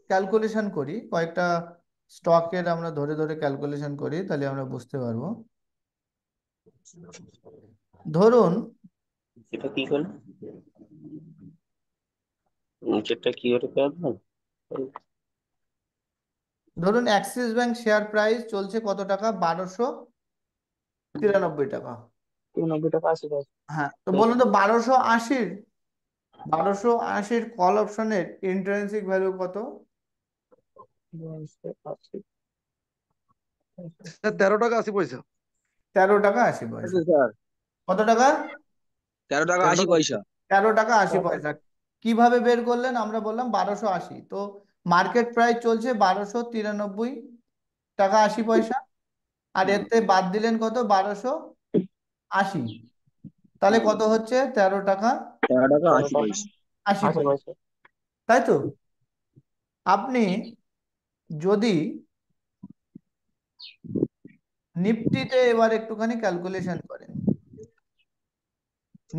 ক্যালকুলেশন করি, কয়েকটা স্টকের আমরা ধরে ধরে ক্যালকুলেশন করি, তাহলে আমরা বুঝতে পারবো। ধরুন এটা কি করলো? নিচেরটা কি করে করবো? ধরুন অ্যাক্সিস ব্যাংক শেয়ার প্রাইস চলছে কত টাকা? 1293 টাকা। 92 টাকা 80 পয়সা। হ্যাঁ, তো বলুন তো 1280-র কল অপশনের ইন্ট্রিনসিক ভ্যালু কত? 13 টাকা 80 পয়সা। 13 টাকা 80 পয়সা। স্যার কত টাকা? 13 টাকা 80 পয়সা। 13 টাকা 80 পয়সা। কিভাবে বের করলেন? আমরা বললাম 1280, তো মার্কেট প্রাইস চলছে 1293 টাকা 80 পয়সা, আর এতে বাদ দিলেন কত, 1280, তাহলে কত হচ্ছে, 13 টাকা 13 টাকা 80 পয়সা। 80 80 পয়সা, পয়সা। তাই তো? আপনি যদি নিফটিতে এবার একটুখানি ক্যালকুলেশন করেন,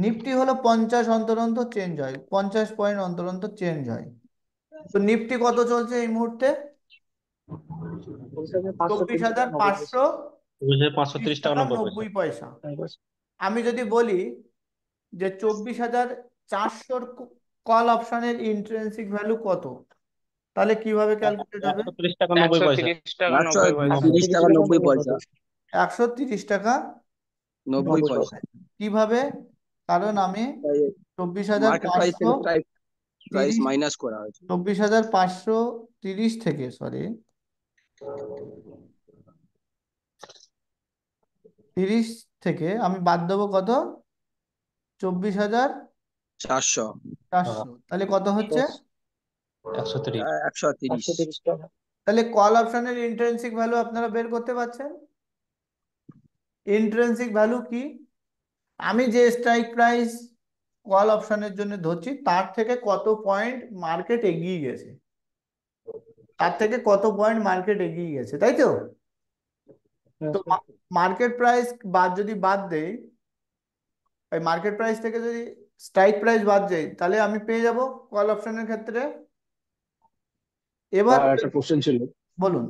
নিফটি হলো 50 অন্তর অন্তর চেঞ্জ হয়, 50 পয়েন্ট অন্তর অন্তর চেঞ্জ হয়। তো নিফটি কত চলছে এই মুহূর্তে? বলছে যে 530 টাকা 90 পয়সা। 24,530 530 টাকা টাকা 90 পয়সা। 90 পয়সা। তাই বলছে। আমি যদি বলি যে 24,400 কল অপশনের ইন্ট্রিনসিক ভ্যালু কত, তাহলে কিভাবে ক্যালকুলেট হবে? 130 টাকা 90 পয়সা। 130 টাকা 90 পয়সা। 130 টাকা 90 পয়সা। কিভাবে? কারণ আমি মার্কেট প্রাইস থেকে 24,530 স্ট্রাইক প্রাইস মাইনাস করা হয়েছে। 24,530 থেকে, সরি, 30 থেকে আমি বাদ দেবো কত, 24,400, 400। তাহলে কত হচ্ছে? 130। 130। 130 টাকা। তাহলে কল অপশনের ইন্ট্রিনসিক ভ্যালু আপনারা বের করতে পারছেন। ইন্ট্রিনসিক ভ্যালু কি? আমি যে স্ট্রাইক প্রাইস কল অপশনের জন্য ধরছি তার থেকে কত পয়েন্ট মার্কেট এগিয়ে গেছে, তার থেকে কত পয়েন্ট মার্কেট এগিয়ে গেছে, তাই তো? তো মার্কেট প্রাইস যদি বাদ দেই, ওই মার্কেট প্রাইস থেকে যদি স্ট্রাইক প্রাইস বাদ যাই, তাহলে আমি পেয়ে যাব কল অপশনের ক্ষেত্রে। এবার একটা কোশ্চেন ছিল, বলুন।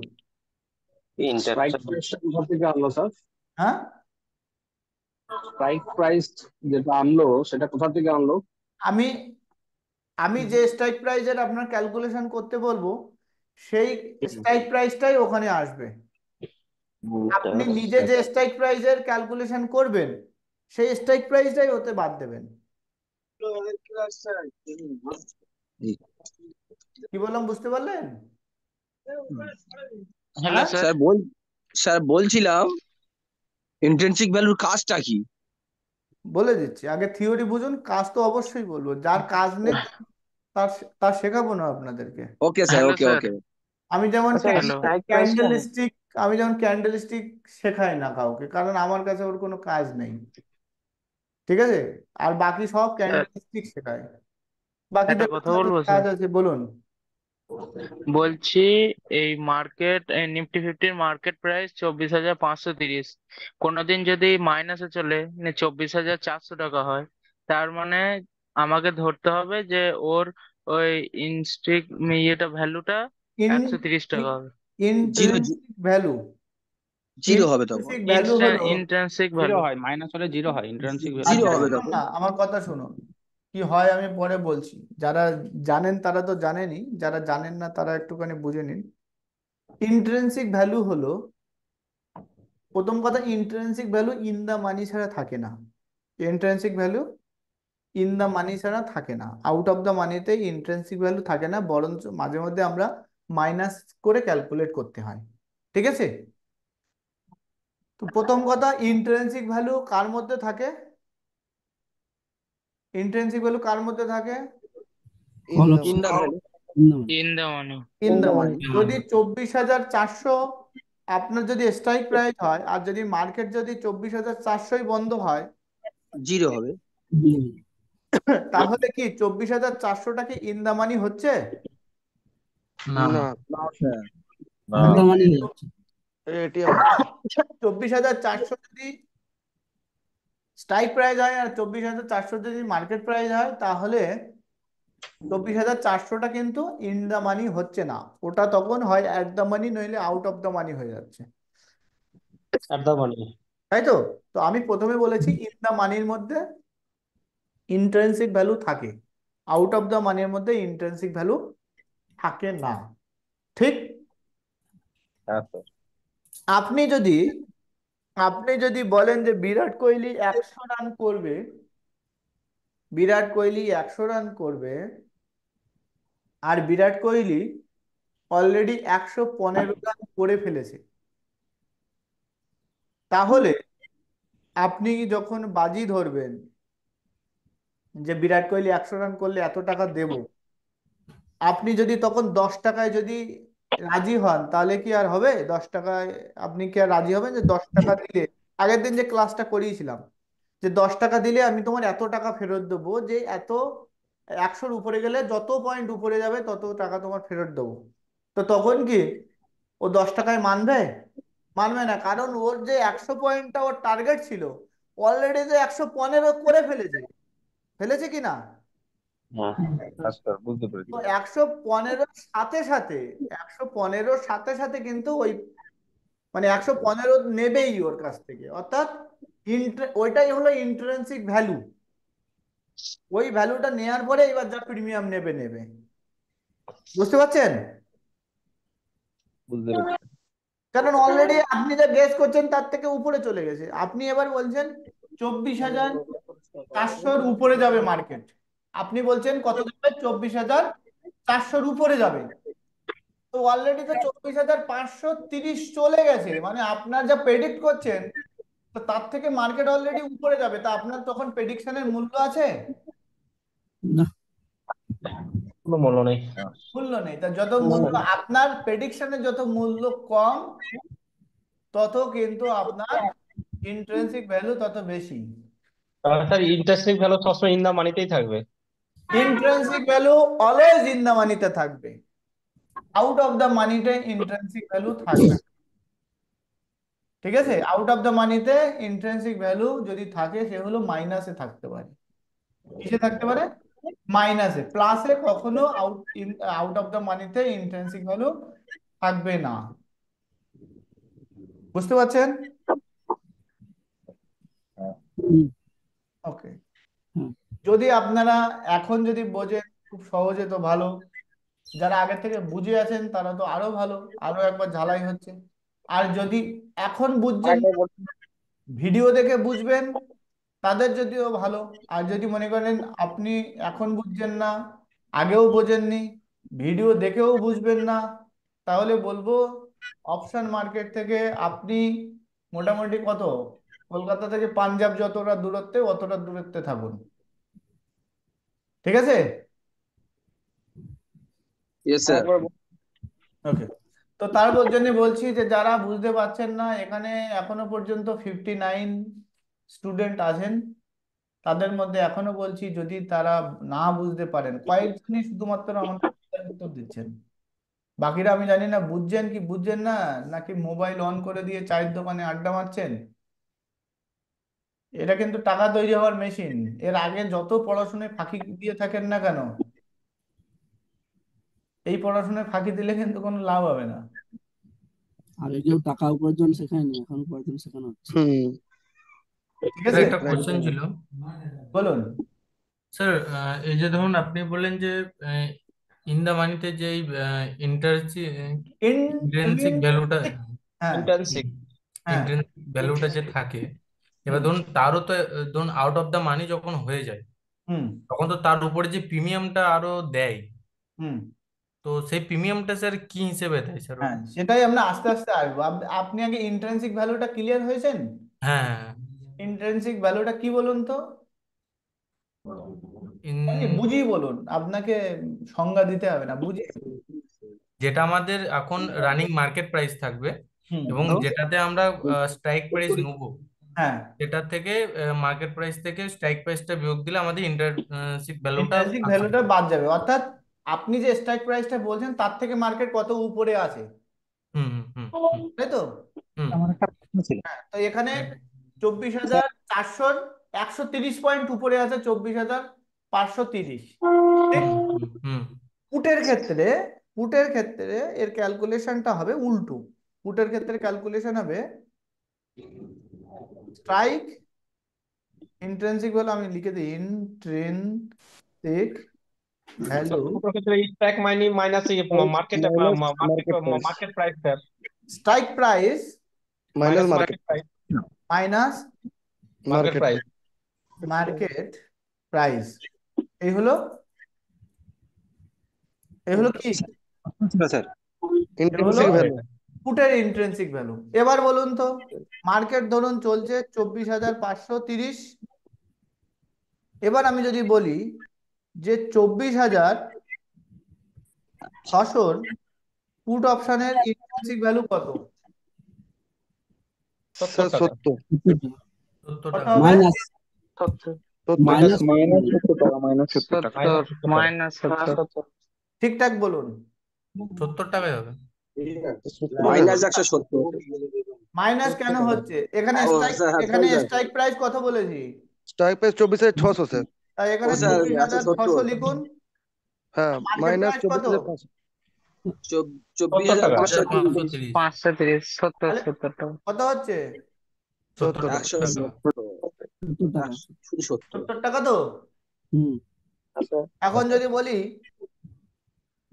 স্ট্রাইক প্রাইসটা কোথা থেকে আনলো স্যার? হ্যাঁ, স্ট্রাইক প্রাইস যেটা আনলো সেটা কোথা থেকে আনলো? আমি আমি যে স্ট্রাইক প্রাইসের আপনার ক্যালকুলেশন করতে বলবো, সেই স্ট্রাইক প্রাইসটাই ওখানে আসবে। আপনি নিজে যে স্ট্রাইক প্রাইসের ক্যালকুলেশন করবেন, সেই স্ট্রাইক প্রাইসটাই ওতে বাদ দেবেন। কি বললাম, বুঝতে পারলেন? Hello sir. স্যার বলছিলাম ইন্ট্রিনসিক ভ্যালুর কাজটা কি? বলে দিচ্ছি, আগে থিওরি বুঝুন, কাজ তো অবশ্যই বলবো, যার কাজ নেই তার তার শেখাবো না আপনাদেরকে। Okay sir, hello okay sir. Okay. আমি যেমন আচ্ছা, হ্যালো। স্ট্রাইক প্রাইসটা ক্যান্ডেলস্টিক আমি যেমন ক্যান্ডেলস্টিক শেখাই না কাউকে, কারণ আমার কাছে ওর কোনো কাজ নেই, ঠিক আছে? আর বাকি সব স্যার ক্যান্ডেলস্টিক শেখায়, বাকিদের একটা কথা কাছে বলবো কাজ স্যার। আছে, বলুন। বলছি এই মার্কেট নিফটি ফিফটির মার্কেট প্রাইস 24,530, কোনোদিন যদি মাইনাসে চলে 24,400 টাকা হয়, তার মানে আমাকে ধরতে হবে যে ওর ওই ইনস্টিক ইয়েটা ভ্যালুটা ইন 130 টাকা হবে। জিরো ইন্ট্রিনসিক ভ্যালু, জিরো হবে তখন। ইন্ট্রিনসিক ভ্যালু হলো, ইন্ট্রিনসিক জিরো ভ্যালু। হয়, মাইনাস হলে জিরো হয়, ইন্ট্রিনসিক ভ্যালু জিরো আচ্ছা জিরো হবে হয়। শুনুন তখন। না, আমার কথা শুনুন, কি হয় আমি পরে বলছি। যারা জানেন তারা তো জানেনই, যারা জানেন না তারা একটুখানি বুঝে নিন। ইন্ট্রিনসিক ভ্যালু হলো, প্রথম কথা, ইন্ট্রিনসিক ভ্যালু ইন দা মানি ছাড়া থাকে না। ইন্ট্রিনসিক ভ্যালু ইন দা মানি ছাড়া থাকে না, আউট অফ দা মানিতে ইন্ট্রিনসিক ভ্যালু থাকে না, বরঞ্চ মাঝে মধ্যে আমরা মাইনাস করে ক্যালকুলেট করতে হয়, ঠিক আছে? তো প্রথম কথা, ইন্ট্রিনসিক ভ্যালু কার মধ্যে থাকে? ইন্ট্রিনসিক ভ্যালু কার মধ্যে থাকে? Call in option the value. In the money. In the মানে মানি। যদি 24,400 আপনার যদি স্ট্রাইক প্রাইস হয়, আর যদি মার্কেট যদি 24,400 বন্ধ হয়, জিরো হবে। তাহলে কি 24,400 কি ইন দা মানি হচ্ছে? না না, না স্যার। একদম মানে হয়ে যাচ্ছে। এটিএম। 24,400 যদি স্ট্রাইক প্রাইস হয় আর 24,400 যদি মার্কেট প্রাইস হয়, তাহলে 24,400 কিন্তু ইন দা মানি হচ্ছে না, ওটা তখন হয় অ্যাট দা মানি, নইলে আউট অফ দা মানি হয়ে যাচ্ছে, একদম মানে তাই তো? তো আমি প্রথমে বলেছি ইন দা মানির মধ্যে ইন্ট্রিনসিক ভ্যালু থাকে, আউট অফ দা মানির মধ্যে ইন্ট্রিনসিক ভ্যালু থাকে না, ঠিক? হ্যাঁ স্যার। আপনি যদি আপনি যদি বলেন যে বিরাট কোহলি 100 রান করবে, বিরাট কোহলি 100 রান করবে, আর বিরাট কোহলি অলরেডি 115 রান করে ফেলেছে, তাহলে আপনি যখন বাজি ধরবেন যে বিরাট কোহলি 100 রান করলে এত টাকা দেব, আপনি যদি তখন 10 টাকায় যদি রাজি হন, তাহলে কি আর হবে? 10 টাকায় আপনি কি আর রাজি হবেন যে 10 টাকা দিলে, আগের দিন যে ক্লাসটা করিয়েছিলাম, যে 10 টাকা দিলে আমি তোমার এত টাকা ফেরত দেবো, যে এত 100-র উপরে গেলে যত পয়েন্ট উপরে যাবে তত টাকা তোমার ফেরত দেবো। তো তখন কি ও 10 টাকায় মানবে? মানবে না, কারণ ওর যে 100 পয়েন্টটা ওর টার্গেট ছিল, অলরেডি তো 115 করে ফেলেছে। ফেলেছে কি না? হ্যাঁ, আচ্ছা বুঝতে পেরেছি। তো 115-র সাথে সাথে 115-র সাথে সাথে কিন্তু ওই মানে 115 নেবেই ওর কাছ থেকে, অর্থাৎ ওইটাই হলো ইন্ট্রিনসিক ভ্যালু। ওই ভ্যালুটা নেয়ার পরে এবার যা প্রিমিয়াম নেবে নেবে। বুঝতে পারছেন? বুঝতে পেরেছি। কারণ অলরেডি আপনি যা গেস করছেন তার থেকে উপরে চলে গেছে। আপনি এবার বলছেন 24,400-র উপরে যাবে মার্কেট। আপনি বলছেন কত যাবে? 24,400-র উপরে যাবে। তো অলরেডি তো 24,530 চলে গেছে, মানে আপনার যা প্রেডিক্ট করছেন, তো তার থেকে মার্কেট অলরেডি উপরে যাবে। তা আপনার তখন প্রেডিকশনের মূল্য আছে? না। কোনো মূল্য নেই। মূল্য নেই। তা যত মূল্য আপনার প্রেডিকশনের যত মূল্য কম, তত কিন্তু আপনার ইন্ট্রিনসিক ভ্যালু তত বেশি। স্যার ইন্টারেস্টিং ভ্যালু সবসময় ইন দা মানিতেই থাকবে। Intrinsic value always in the মানিতে থাকবে, আউট অফ দা মানিতে ইন্ট্রিনসিক ভ্যালু থাকবে। ঠিক আছে? আউট অফ দা মানিতে ইন্ট্রিনসিক ভ্যালু যদি থাকে, সে হলো মাইনাসে থাকতে পারে। কিসে থাকতে পারে? মাইনাসে। প্লাসে কখনো আউট অফ দা মানিতে ইন্ট্রিনসিক ভ্যালু থাকবে না। বুঝতে পারছেন? হুম, ওকে। হুম। যদি আপনারা এখন যদি বোঝেন খুব সহজে তো ভালো, যারা আগে থেকে বুঝে আছেন তারা তো আরো ভালো, আরো একবার ঝালাই হচ্ছে। আর যদি এখন বুঝছেন, ভিডিও দেখে বুঝবেন, তাদের যদিও ভালো। আর যদি মনে করেন আপনি এখন বুঝছেন না, আগেও বোঝেননি, ভিডিও দেখেও বুঝবেন না, তাহলে বলবো অপশন মার্কেট থেকে আপনি মোটামুটি কত, কলকাতা থেকে পাঞ্জাব যতটা দূরত্বে অতটা দূরত্বে থাকুন। ঠিক আছে? Yes sir. ওকে। তো তার জন্য বলছি যে যারা বুঝতে পারছেন না, এখানে এখনো পর্যন্ত 59 স্টুডেন্ট আছেন। তাদের মধ্যে এখনো বলছি, যদি তারা না বুঝতে পারেন, কয়েকজনই শুধুমাত্র আমাকে উত্তর দিচ্ছেন, বাকিরা আমি জানি না বুঝছেন কি বুঝছেন না, নাকি মোবাইল অন করে দিয়ে চায়ের দোকানে আড্ডা মারছেন। এটা কিন্তু টাকা তৈরি হওয়ার মেশিন। এর আগে যত পড়াশোনায় ফাঁকি দিয়ে থাকেন না কেন, এই পড়াশোনায় ফাঁকি দিলে কিন্তু কোনো লাভ হবে না। আগে কেউ টাকা উপার্জন শেখায়নি, এখন উপার্জন শেখানো হচ্ছে। হুম। ঠিক স্যার আছে? একটা কোশ্চেন ছিল। বলুন। স্যার এই যে ধরুন আপনি বললেন যে ইন দা মানিতে যে ইন্ট্রিনসিক ভ্যালুটা, হ্যাঁ, ইন্টার্নশিপ। হ্যাঁ। ইন্ট্রিনসিক ভ্যালুটা যে থাকে, এবার ধরুন তারও তো ধরুন আউট অফ দ্য মানি যখন হয়ে যায়, হুম, তখন তো তার উপরে যে প্রিমিয়ামটা আরো দেয়, হুম। তো সেই প্রিমিয়ামটা স্যার কি হিসেবে দেয় স্যার হ্যাঁ, ওটা? সেটাই আমরা আস্তে আস্তে আসবো। আপনি আগে ইন্ট্রিনসিক ভ্যালুটা ক্লিয়ার হয়েছেন? হ্যাঁ হ্যাঁ ইন্ট্রিনসিক ভ্যালুটা কি বলুন তো? ইন আপনি বুঝিয়ে বলুন, আপনাকে সংজ্ঞা দিতে হবে না, বুঝিয়ে। যেটা আমাদের এখন রানিং মার্কেট প্রাইস থাকবে, হুম। এবং যেটাতে আমরা স্ট্রাইক প্রাইস নেবো, হ্যাঁ, সেটা থেকে মার্কেট প্রাইস থেকে স্ট্রাইক প্রাইসটা বিয়োগ দিলে আমাদের ইন্টারশিপ ভ্যালুটা ইন্ট্রিনসিক আসে। ভ্যালুটা বাদ যাবে, অর্থাৎ আপনি যে স্ট্রাইক প্রাইসটা বলছেন তার থেকে মার্কেট কত উপরে আছে, হুম হুম হুম তাই তো? হুম আমার একটা প্রশ্ন ছিল। হ্যাঁ, তো এখানে হুম 24,400 130 পয়েন্ট উপরে আছে 24,530। ঠিক? হুম হুম হুম পুটের ক্ষেত্রে, পুটের ক্ষেত্রে এর ক্যালকুলেশনটা হবে উল্টো। পুটের ক্ষেত্রে ক্যালকুলেশন হবে স্ট্রাইক ইন্ট্রিনসিক ভ্যালু, আমি লিখে দিই ইন্ট্রিনসিক ভ্যালু, দুটোর ক্ষেত্রে স্ট্রাইক মাইনি minus market market market price sir. Strike price minus minus market market price. Minus market market price. Market price. এই হলো, এই হলো কি? স্যার। এই হলো ইন্ট্রিনসিক ভ্যালু। পুটের ইন্ট্রিনসিক ভ্যালু। এবার বলুন তো, মার্কেট ধরুন চলছে 24,530। এবার আমি যদি বলি যে 24,000 600 পুট অপশনের ইন্ট্রিনসিক ভ্যালু কত? স্যার 70। 70 কত টাকা। হবে? মাইনাস 70 মাইনাস মাইনাস 70 টাকা মাইনাস 70 টাকা 70 মাইনাস 70 ঠিকঠাক বলুন। 70 টাকাই হবে। মাইনাস 170 মাইনাস কেন হচ্ছে? এখানে ও স্ট্রাইক স্যার এখানে স্যার স্ট্রাইক প্রাইস কত বলেছি? Strike price 24,600 sir. তাই ও এখানে স্যার 24,600 170 লিখুন। হ্যাঁ মার্কেট মাইনাস প্রাইস কত? 24,500। 24,530 530। 530 70 তাহলে 70 টাকা। কত হচ্ছে? 70 টাকা। 70 টাকা। 70 টাকা তো? হুম। এখন যদি বলি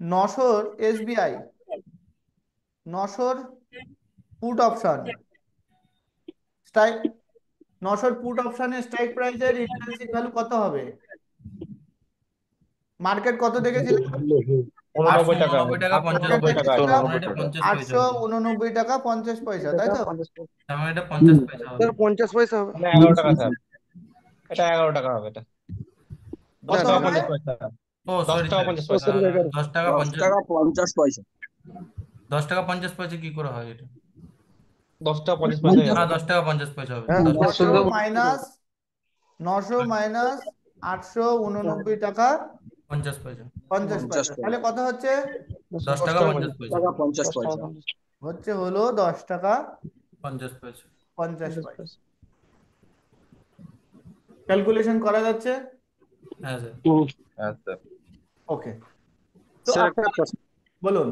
900 SBI 900 put option strike 900 put অপশনের স্ট্রাইক প্রাইসের ইন্ট্রিনসিক ভ্যালু কত হবে? মার্কেট কত দেখেছিল? 89 টাকা 889 টাকা 50 89 পয়সা। টাকা তার আছে। মানে এটা 50 পয়সা হবে। 889 টাকা 50 পয়সা, তাই তো? তার মানে এটা 50 পয়সা হবে। স্যার 50 পয়সা হবে। মানে 11 টাকা স্যার, এটা 11 টাকা হবে, এটা 10 কত টাকা হবে? 50 পয়সা, ও 10 সরি টাকা স্যার, 50 পয়সা, 10 টাকা 10 50 টাকা 50 পয়সা 10 টাকা 50 পয়সা কি করে হয় এটা? 10 টাকা 50 পয়সা হ্যাঁ, হবে। 10 টাকা 50 পয়সা হবে। হ্যাঁ 900 মাইনাস 889 টাকা 50 পয়সা। 50 50 পয়সা, তাহলে কত হচ্ছে? 10 টাকা 50 10 পয়সা। টাকা 50 পয়সা হলো 10 টাকা 50 পয়সা। 50 পয়সা। ক্যালকুলেশন করা যাচ্ছে? হ্যাঁ স্যার। আচ্ছা ওকে, তো স্যার একটা আপনার বলুন।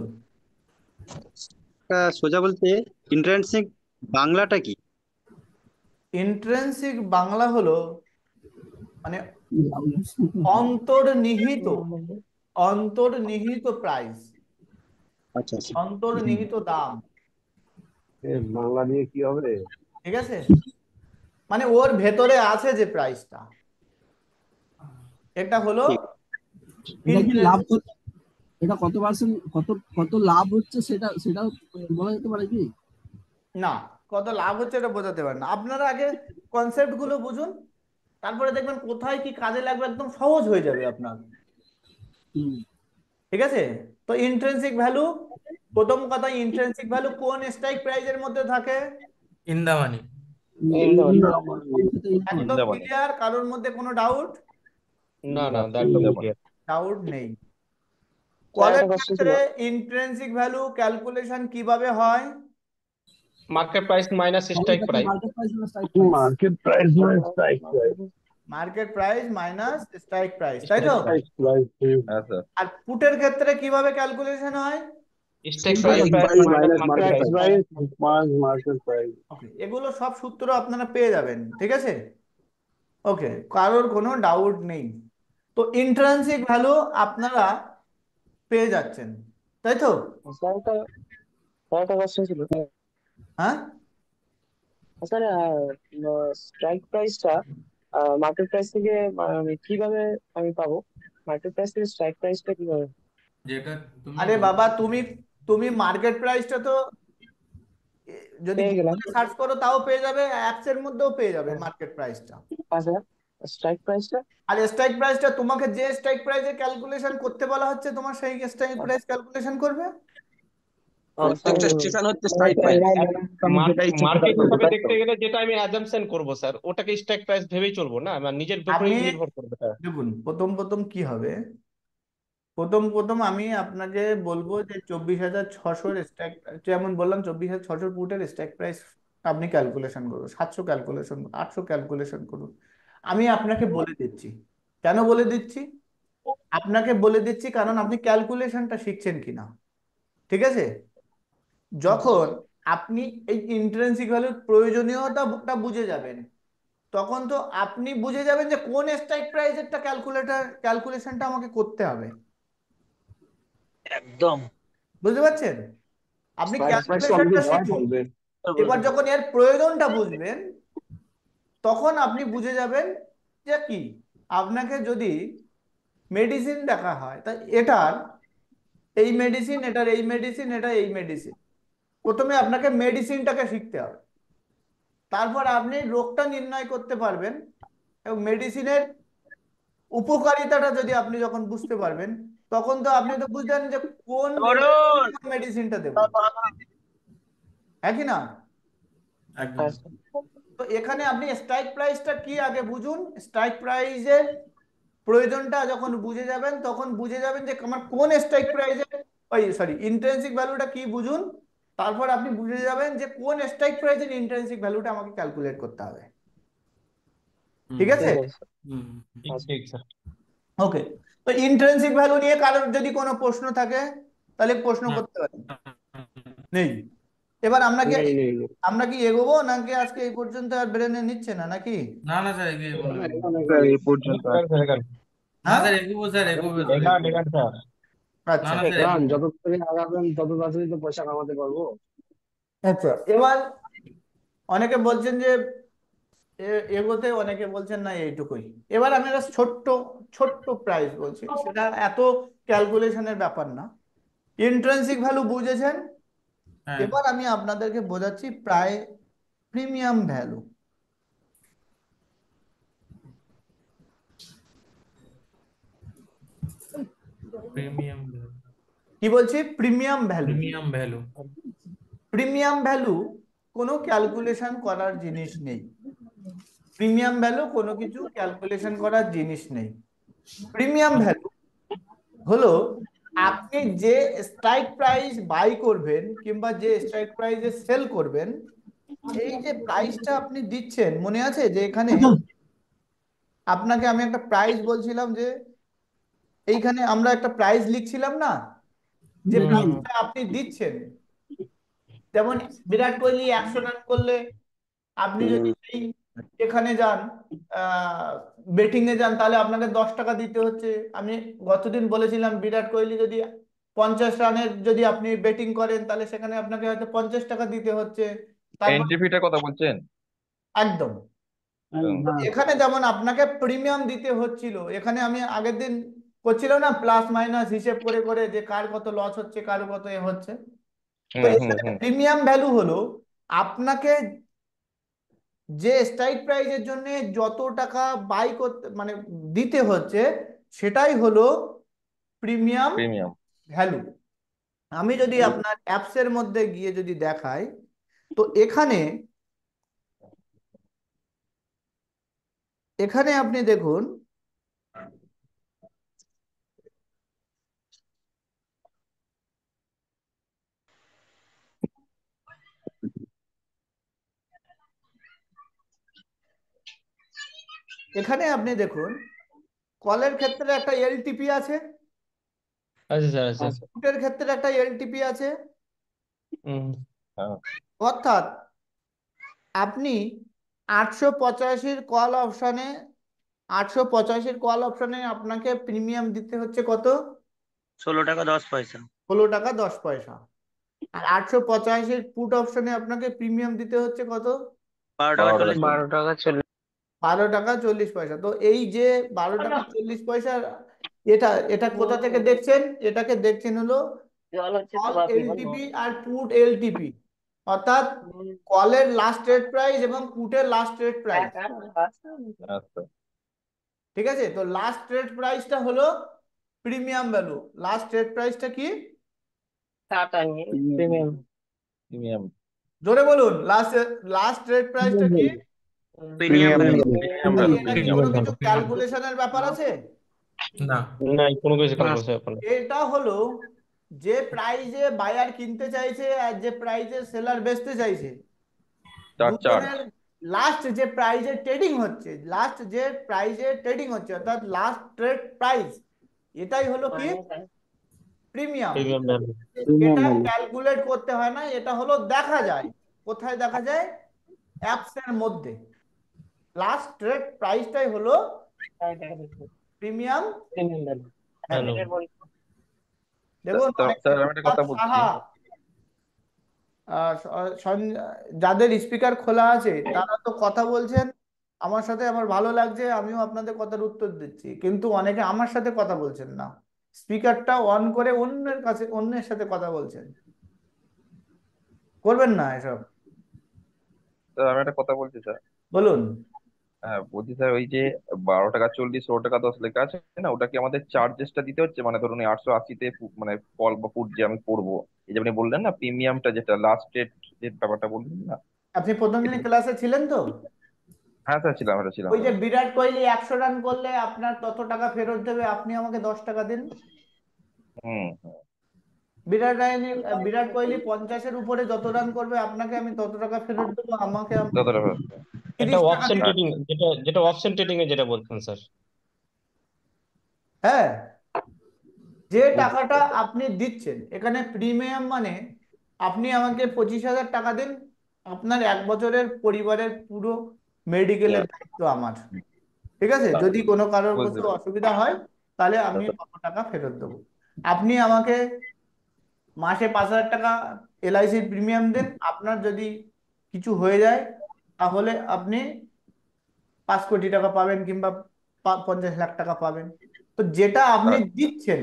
সোজা বলতে ইন্ট্রিনসিক বাংলাটা কি? ইন্ট্রিনসিক বাংলা হলো মানে অন্তর্নিহিত অন্তর্নিহিত প্রাইস, আচ্ছা আচ্ছা অন্তর্নিহিত দাম। বাংলা নিয়ে কি হবে? ঠিক আছে, মানে ওর ভেতরে আছে যে প্রাইসটা, এটা হলো ঠিক। এটা কি লাভ ইন্ট্রিনসিক। এটা কত পার্সেন্ট কত কত লাভ হচ্ছে সেটাও বলা যেতে পারে কি? না, কত লাভ হচ্ছে এটা বোঝাতে পারেন না। আপনারা আগে কনসেপ্ট গুলো বুঝুন, তারপরে দেখবেন কোথায় কি কাজে লাগবে, একদম সহজ হয়ে যাবে আপনার। হুম। ঠিক আছে, তো ইন্ট্রিনসিক ভ্যালু, প্রথম কথা, ইন্ট্রিনসিক ভ্যালু কোন স্ট্রাইক প্রাইসের মধ্যে থাকে? ইন দা মানি। একদম ক্লিয়ার? কারোর মধ্যে কোনো ডাউট? না না, একদম ক্লিয়ার। ডাউট নেই। কলের ক্ষেত্রে ইন্ট্রিনসিক ভ্যালু ক্যালকুলেশন কিভাবে হয়? Market price minus strike price. Market price না স্ট্রাইক প্রাইস? মার্কেট প্রাইস মানে strike price. Market price minus strike price, তাই তো? Strike price. আচ্ছা আর পুটের ক্ষেত্রে কিভাবে ক্যালকুলেশন হয়? Strike strike price price minus minus market market price. Price market price. Okay, এগুলো সব সূত্র আপনারা পেয়ে যাবেন, ঠিক আছে? ওকে, কারোর কোনো ডাউট নেই। তো ইন্ট্রিনসিক ভ্যালু আপনারা পেয়ে যাচ্ছেন, তাই তো? একটা কোশ্চেন ছিল হ্যাঁ, স্যার, স্ট্রাইক প্রাইসটা মার্কেট প্রাইস থেকে কিভাবে আমি পাবো? মার্কেট প্রাইস থেকে স্ট্রাইক প্রাইসটা কিভাবে? যেটা তুমি আরে বাবা, তুমি তুমি মার্কেট প্রাইসটা তো যদি পেয়ে গেলাম। গুগলে সার্চ করো তাও পেয়ে যাবে, অ্যাপস এর মধ্যেও পেয়ে যাবে মার্কেট প্রাইসটা। আচ্ছা, স্ট্রাইক প্রাইসটা? আর স্ট্রাইক প্রাইসটা তোমাকে যে স্ট্রাইক প্রাইসে ক্যালকুলেশন করতে বলা হচ্ছে, তোমার সেই স্ট্রাইক প্রাইস ক্যালকুলেশন করবে। প্রত্যেকটা স্টেশন হচ্ছে স্ট্রাইক প্রাইস মার্কেট হিসাবে দেখতে গেলে যেটা আমি অ্যাজাম্পশন করব স্যার, ওটাকে স্ট্রাইক প্রাইস ভেবেই চলবো না, আমার নিজের আপনি উপরেই নির্ভর করবে এটা। দেখুন, প্রথম প্রথম কি হবে, প্রথম প্রথম আমি আপনাকে বলবো যে 24,600 স্ট্রাইক, যেমন বললাম 24,600 ফুটের স্ট্রাইক প্রাইস আপনি ক্যালকুলেশন করুন, 700 ক্যালকুলেশন করুন, 800 ক্যালকুলেশন করুন। আমি আপনাকে বলে দিচ্ছি, কেন বলে দিচ্ছি? আপনাকে বলে দিচ্ছি কারণ আপনি ক্যালকুলেশনটা শিখছেন কিনা। ঠিক আছে, যখন আপনি এই ইন্ট্রিনসিক ভ্যালুর প্রয়োজনীয়তাটা বুঝে যাবেন, তখন তো আপনি বুঝে যাবেন যে কোন স্ট্রাইক প্রাইসেরটা ক্যালকুলেশনটা আমাকে করতে হবে। একদম বুঝতে পারছেন? আপনি স্ট্রাইক প্রাইস ক্যালকুলেশনটা অলরেডি শিখুন, বলবে। এবার যখন এর প্রয়োজনটা বুঝবেন তখন আপনি বুঝে যাবেন যে কি, আপনাকে যদি মেডিসিন দেখা হয় তা এটার এই মেডিসিন, এটার এই মেডিসিন, এটা এই মেডিসিন, প্রথমে আপনাকে মেডিসিনটাকে শিখতে হবে, তারপর আপনি রোগটা নির্ণয় করতে পারবেন। এবং মেডিসিনের উপকারিতাটা যদি আপনি যখন বুঝতে পারবেন, তখন তো আপনি তো বুঝলেন যে কোন ধরুন মেডিসিনটা দেবো, একই না? একদম। তো এখানে আপনি স্ট্রাইক প্রাইসটা কি আগে বুঝুন। স্ট্রাইক প্রাইসের প্রয়োজনটা যখন বুঝে যাবেন তখন বুঝে যাবেন যে আমার কোন স্ট্রাইক প্রাইসে, ওই সরি ইন্ট্রিনসিক ভ্যালুটা কি বুঝুন। তারপর আপনি বুঝে যাবেন যে কোন স্ট্রাইক প্রাইসের ইন্ট্রিনসিক ভ্যালুটা আমাকে ক্যালকুলেট করতে হবে। ঠিক আছে? হুম। ঠিক ঠিক স্যার। ওকে। তো ইন্ট্রিনসিক ভ্যালু নিয়ে কারোর যদি কোনো প্রশ্ন থাকে তাহলে প্রশ্ন না, করতে পারেন। নেই? এবার আমরা কি নেই নেই নেই। আমরা কি এগোবো নাকি আজকে এই পর্যন্ত আর ব্রেনে নিচ্ছে না নাকি? না না স্যার, এগিয়ে বলুন। স্যার, এই পর্যন্ত স্যার স্যার না হ্যাঁ, স্যার, এগোবো স্যার, এগোবো স্যার, এগান এগোবো। Again sir. না আচ্ছা না স্যার, কারণ এগোবো। যত তাড়াতাড়ি আগাবেন তত তাড়াতাড়ি তো পয়সা কামাতে পারবো। আচ্ছা। এবার অনেকে বলছেন যে এগোতে, অনেকে বলছেন না এইটুকুই। এবার আমি একটা ছোট্ট ছোট্ট প্রাইস বলছি, সেটা এত ক্যালকুলেশনের ব্যাপার না। ইন্ট্রিনসিক ভ্যালু বুঝেছেন, হ্যাঁ। এবার আমি আপনাদেরকে বোঝাচ্ছি প্রায় প্রিমিয়াম ভ্যালু। প্রিমিয়াম কি বলছি? Premium value. Premium value. Premium value কোনো ক্যালকুলেশন করার জিনিস নেই। প্রিমিয়াম ভ্যালু কোনো কিছু ক্যালকুলেশন করার জিনিস নেই। প্রিমিয়াম ভ্যালু হলো আপনি যে স্ট্রাইক প্রাইস বাই করবেন কিংবা যে স্ট্রাইক প্রাইসে সেল করবেন, এই যে প্রাইসটা আপনি দিচ্ছেন, মনে আছে যে এখানে আপনাকে আমি একটা প্রাইস বলছিলাম যে এইখানে আমরা একটা প্রাইস লিখছিলাম না, যে প্রাইসটা আপনি দিচ্ছেন। যেমন বিরাট কোহলি 100 রান করলে আপনি যদি সেই এখানে যান, বেটিং এ যান, তাহলে আপনাকে 10 টাকা দিতে হচ্ছে। আমি গতদিন বলেছিলাম বিরাট কোহলি যদি 50 রানের যদি আপনি বেটিং করেন তাহলে সেখানে আপনাকে হয়তো 50 টাকা দিতে হচ্ছে। তারপর এন্ট্রি ফিটার কথা বলছেন? একদম। হুম। তো এখানে যেমন আপনাকে প্রিমিয়াম দিতে হচ্ছিল, এখানে আমি আগের দিন করছিলাম না প্লাস মাইনাস হিসেব করে করে যে কার কত লস হচ্ছে কার কত এ হচ্ছে। তো হুম হুম এখানে হুম প্রিমিয়াম ভ্যালু হলো আপনাকে যে স্ট্রাইক প্রাইজের জন্য যত টাকা বাই করতে মানে দিতে হচ্ছে, সেটাই হলো প্রিমিয়াম প্রিমিয়াম। ভ্যালু। আমি যদি আপনার অ্যাপসের মধ্যে গিয়ে যদি দেখাই, তো এখানে এখানে আপনি দেখুন এখানে আপনি দেখুন কলের ক্ষেত্রে একটা এলটিপি আছে, আচ্ছা স্যার আচ্ছা স্যার। ফুটের ক্ষেত্রে একটা এলটিপি আছে। হুম। হ্যাঁ। অর্থাৎ আপনি 885 কল অপশনে 885 আপনাকে প্রিমিয়াম দিতে হচ্ছে কত? 16 টাকা 10 পয়সা। 16 টাকা 10 পয়সা। আর 885 পুট অপশনে আপনাকে প্রিমিয়াম দিতে হচ্ছে কত? 12 টাকা 40 পয়সা। 12 টাকা 40। 12 টাকা 40 পয়সা। তো এই যে 12 টাকা 40 পয়সার এটা এটা কোথা থেকে দেখছেন? এটাকে দেখছেন হলো কল এলটিপি আর পুট এলটিপি, অর্থাৎ কলের লাস্ট ট্রেড প্রাইস এবং পুটের লাস্ট ট্রেড প্রাইস। আচ্ছা। ঠিক আছে? তো লাস্ট ট্রেড প্রাইসটা হলো প্রিমিয়াম ভ্যালু। লাস্ট ট্রেড প্রাইসটা কি? প্রিমিয়াম। প্রিমিয়াম। জোরে বলুন, লাস্ট লাস্ট ট্রেড প্রাইসটা কি? Premium value. প্রিমিয়াম তাহলে ভ্যালু। এটা কি প্রিমিয়াম কোনো ভ্যালু। কিছু ক্যালকুলেশনের ব্যাপার আছে? না। নাই কোনো কিছু না। কাজ ব্যাপার না। এটা হলো যে প্রাইজে বায়ার কিনতে চাইছে আর যে প্রাইজে সেলার বেচতে চাইছে, চার্ট চার্ট। দুজনের লাস্ট যে প্রাইজে ট্রেডিং হচ্ছে, লাস্ট যে প্রাইজে ট্রেডিং হচ্ছে অর্থাৎ লাস্ট ট্রেড প্রাইস, এটাই হলো কি? প্রিমিয়াম। Premium value. এটা ক্যালকুলেট করতে হয় না, এটা হলো দেখা যায়। কোথায় দেখা যায়? অ্যাপস এর মধ্যে। লাস্ট ট্রেড প্রাইসটাই হলো প্রিমিয়াম হ্যালো। ভ্যালু। দেখুন অনেক স্যার আমি একটা কথা বলছি। সাহা যাদের স্পিকার খোলা আছে তারা তো কথা বলছেন আমার সাথে, আমার ভালো লাগছে, আমিও আপনাদের কথার উত্তর দিচ্ছি, কিন্তু অনেকে আমার সাথে কথা বলছেন না, স্পিকারটা অন করে অন্যের কাছে অন্যের সাথে কথা বলছেন। করবেন না এসব। স্যার আমি একটা কথা বলছি স্যার। বলুন। হ্যাঁ বলছি স্যার, ওই যে 12 টাকা 40, 16 টাকা 10 লেখা আছে না, ওটা কি আমাদের চার্জেসটা দিতে হচ্ছে? মানে ধরুন এই 880-তে মানে কল বা পুট যে আমি করবো, এই যে আপনি বললেন না প্রিমিয়ামটা, যেটা লাস্ট ডেট যে ব্যাপারটা বললেন না, আপনি প্রথম দিন এটা ক্লাসে ছিলেন তো? হ্যাঁ স্যার ছিলাম, এটা ছিলাম ওই যে স্যার। বিরাট কোহলি 100 রান করলে আপনার তত টাকা ফেরত দেবে, আপনি আমাকে 10 টাকা দিন। হুম হুম। বিরাট কোহলি 50-এর উপরে যত রান করবে আপনাকে আমি তত টাকা ফেরত দেবো, আমাকে আপনি যতটা হবে। এটা 30 টাকা অপশন দিন। ট্রেডিং, যেটা অপশন ট্রেডিং এ যেটা বলছেন স্যার। হ্যাঁ, যে টাকাটা আপনি দিচ্ছেন এখানে প্রিমিয়াম মানে আপনি আমাকে 25,000 টাকা দিন, আপনার 1 বছরের পরিবারের পুরো মেডিকেলের দায়িত্ব আমার। ঠিক আছে, যদি কোনো কারোর বুঝতে কোনো পেরেছি। অসুবিধা হয় তাহলে আমি কত টাকা ফেরত দেবো। আপনি আমাকে মাসে 5,000 টাকা এলআইসির প্রিমিয়াম দেন, আপনার যদি কিছু হয়ে যায় তাহলে আপনি 5 কোটি টাকা পাবেন কিংবা 50 লাখ টাকা পাবেন। তো যেটা আপনি দিচ্ছেন,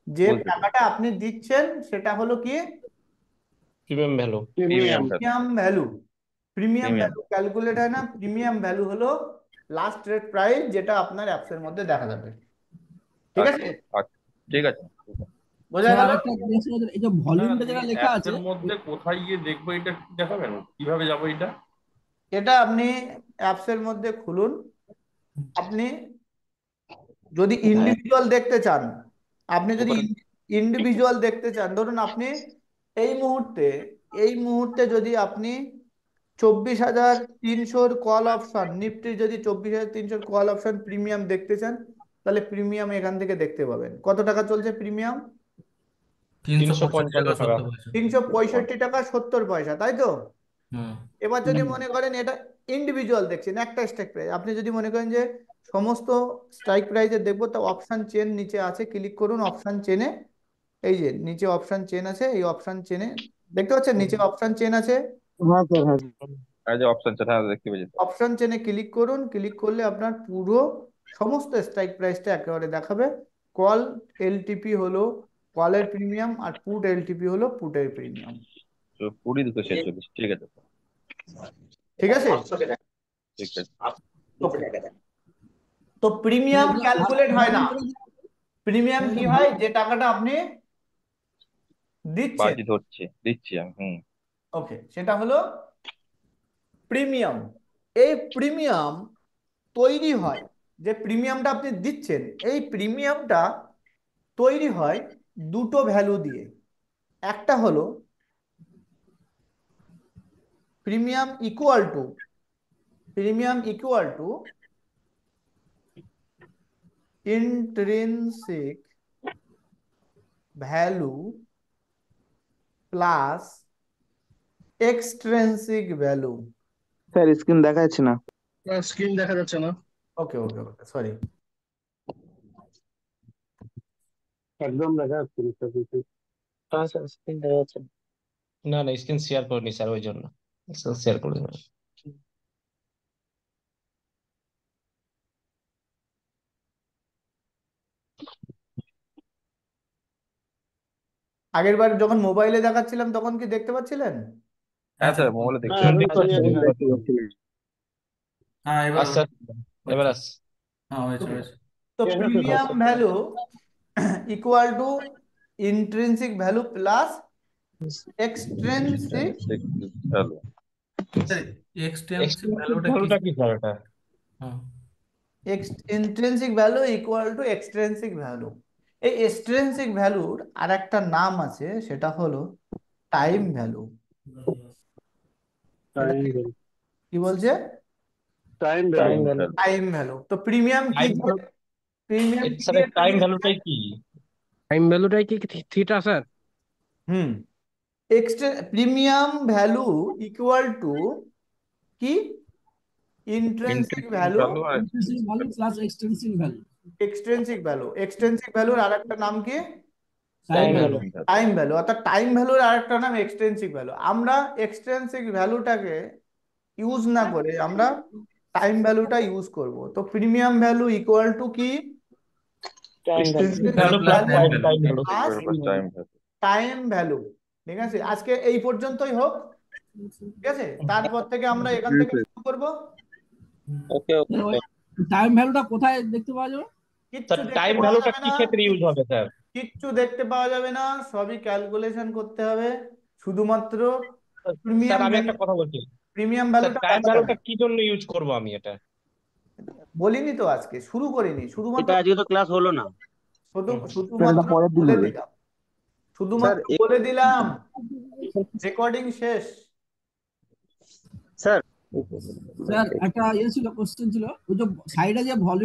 যে বুঝতে পেরেছি। টাকাটা আপনি দিচ্ছেন সেটা হলো কি premium value. Premium value. Premium value. Premium premium. Value calculate হয় না, প্রিমিয়াম ভ্যালু হলো লাস্ট রেট প্রাইস, যেটা আপনার অ্যাপসের মধ্যে দেখা যাবে। ঠিক আছে, আচ্ছা ঠিক আছে। বোঝা স্যার গেল? আরেকটা জিজ্ঞাসা করতে, এই যে ভলিউমটা যেটা লেখা আছে, অ্যাপের মধ্যে কোথায় গিয়ে দেখবো এটা একটু দেখাবেন, কিভাবে যাবো এটা? এটা আপনি অ্যাপসের মধ্যে খুলুন। আপনি যদি ইন্ডিভিজুয়াল দেখতে চান, আপনি যদি ইন্ডিভিজুয়াল দেখতে চান, ধরুন আপনি এই মুহূর্তে এই মুহূর্তে যদি আপনি 24,300 কল অপশন, নিফটির যদি 24,300 কল অপশন প্রিমিয়াম দেখতে চান, তাহলে প্রিমিয়াম এখান থেকে দেখতে পাবেন। কত টাকা চলছে প্রিমিয়াম? 365 টাকা 70 পয়সা। 365 টাকা 70 পয়সা, তাই তো? হুম। এবার যদি মনে করেন এটা ইন্ডিভিজুয়াল দেখছেন, একটা স্ট্রাইক প্রাইস, আপনি যদি মনে করেন যে সমস্ত স্ট্রাইক প্রাইসে দেখবো, তো অপশন চেন নিচে আছে, ক্লিক করুন অপশন চেনে। এই যে নিচে অপশন চেন আছে, এই অপশন চেনে দেখতে পাচ্ছেন নিচে অপশন চেন আছে। হ্যাঁ স্যার, হ্যাঁ। এই যে অপশন, হ্যাঁ দেখতে পেয়েছি। অপশন চেনে ক্লিক করুন, ক্লিক করলে আপনার পুরো সমস্ত স্ট্রাইক প্রাইসটা একেবারে দেখাবে। কল এলটিপি হলো কলের প্রিমিয়াম, আর পুট এলটিপি হলো পুটের প্রিমিয়াম। তো 20,246, ঠিক আছে স্যার। ঠিক আছে, ঠিক আছে। তো প্রিমিয়াম ক্যালকুলেট হয় না। প্রিমিয়াম কি হয়? যে টাকাটা আপনি দিচ্ছেন, বাজি দিচ্ছি আমি। হুম। ওকে, সেটা হলো প্রিমিয়াম। এই প্রিমিয়াম তৈরি হয়, যে প্রিমিয়ামটা আপনি দিচ্ছেন, এই প্রিমিয়ামটা তৈরি হয় দুটো ভ্যালু দিয়ে। একটা হলো premium equal to intrinsic value plus extrinsic value. Sir screen দেখা যাচ্ছে না। স্ক্রিন দেখা যাচ্ছে না। ওকে ওকে ওকে, সরি। একদম দেখা যাচ্ছে না স্যার কিছু। হ্যাঁ স্যার স্ক্রিন দেখা যাচ্ছে না। না না, স্ক্রিন শেয়ার করিনি স্যার, ওই জন্য শেয়ার করে দেবেন। আগের বার যখন মোবাইলে দেখাচ্ছিলাম তখন কি দেখতে পাচ্ছিলেন? হ্যাঁ স্যার, মোবাইলে দেখতে হ্যাঁ আমি পাচ্ছি। ক্লিয়ারলি দেখতে পাচ্ছি। হ্যাঁ এবার আচ্ছা এবার আস। হ্যাঁ হয়েছে হয়েছে। তো premium value equal to intrinsic value plus extrinsic. Hello. Extensive ভ্যালুটা কি? ভ্যালুটা কি স্যার এটা? হুম। Intrinsic value equal to extrinsic value. এই এক্সট্রিনসিক ভ্যালুর আর একটা নাম আছে, সেটা হলো টাইম ভ্যালু। কি বলছে? Time time value. Value. Time value. তো প্রিমিয়াম কি টাইম ভ্যালু, প্রিমিয়াম কি স্যার দিয়ে টাইম তৈরি হচ্ছে? ভ্যালুটাই কি? টাইম ভ্যালুটাই কি থিটা স্যার? হুম, প্রিমিয়াম ভ্যালু ইকুয়াল টু কি? ইন্ট্রিনসিক ভ্যালু, ভ্যালু আর intrinsic value plus extensive value. Extrinsic value. Extrinsic ভ্যালুর আরেকটা নাম কি? Time time value. Value. Time value. অর্থাৎ টাইম ভ্যালুর আরেকটা নাম এক্সট্রিনসিক ভ্যালু। আমরা এক্সট্রিনসিক ভ্যালুটাকে ইউজ না করে আমরা টাইম ভ্যালুটা ইউজ করব। তো প্রিমিয়াম ভ্যালু ইকুয়াল টু কি? Time value. Value plus time value. Time value. Time value. ঠিক আছে, আজকে এই পর্যন্তই হোক। ঠিক আছে, তারপর থেকে আমরা এখান থেকে শুরু করব। ওকে ওকে টাইম ভ্যালুটা কোথায় দেখতে পাওয়া যাবে? কিচ্ছু স্যার দেখতে টাইম পাওয়া ভ্যালুটা যাবে কি না, ক্ষেত্রে ইউজ হবে স্যার? কিচ্ছু দেখতে পাওয়া যাবে না, সবই ক্যালকুলেশন করতে হবে। শুধুমাত্র স্যার প্রিমিয়াম আমি ভ্যালু, একটা কথা বলছি, প্রিমিয়াম স্যার ভ্যালুটা টাইম দেখা যাবে। ভ্যালুটা কি জন্য ইউজ করব আমি এটা? বলিনি তো, আজকে শুরু করিনি, শুধুমাত্র এটা আজকে তো ক্লাস হলো না। স্যার এটা শুধুমাত্র পরের দিন বলে হবে। দিলাম, স্যার শুধুমাত্র বলে দিলাম, রেকর্ডিং শেষ। স্যার স্যার একটা ছিল কোশ্চেন ছিল, ওই যে সাইডে যে ভলিউম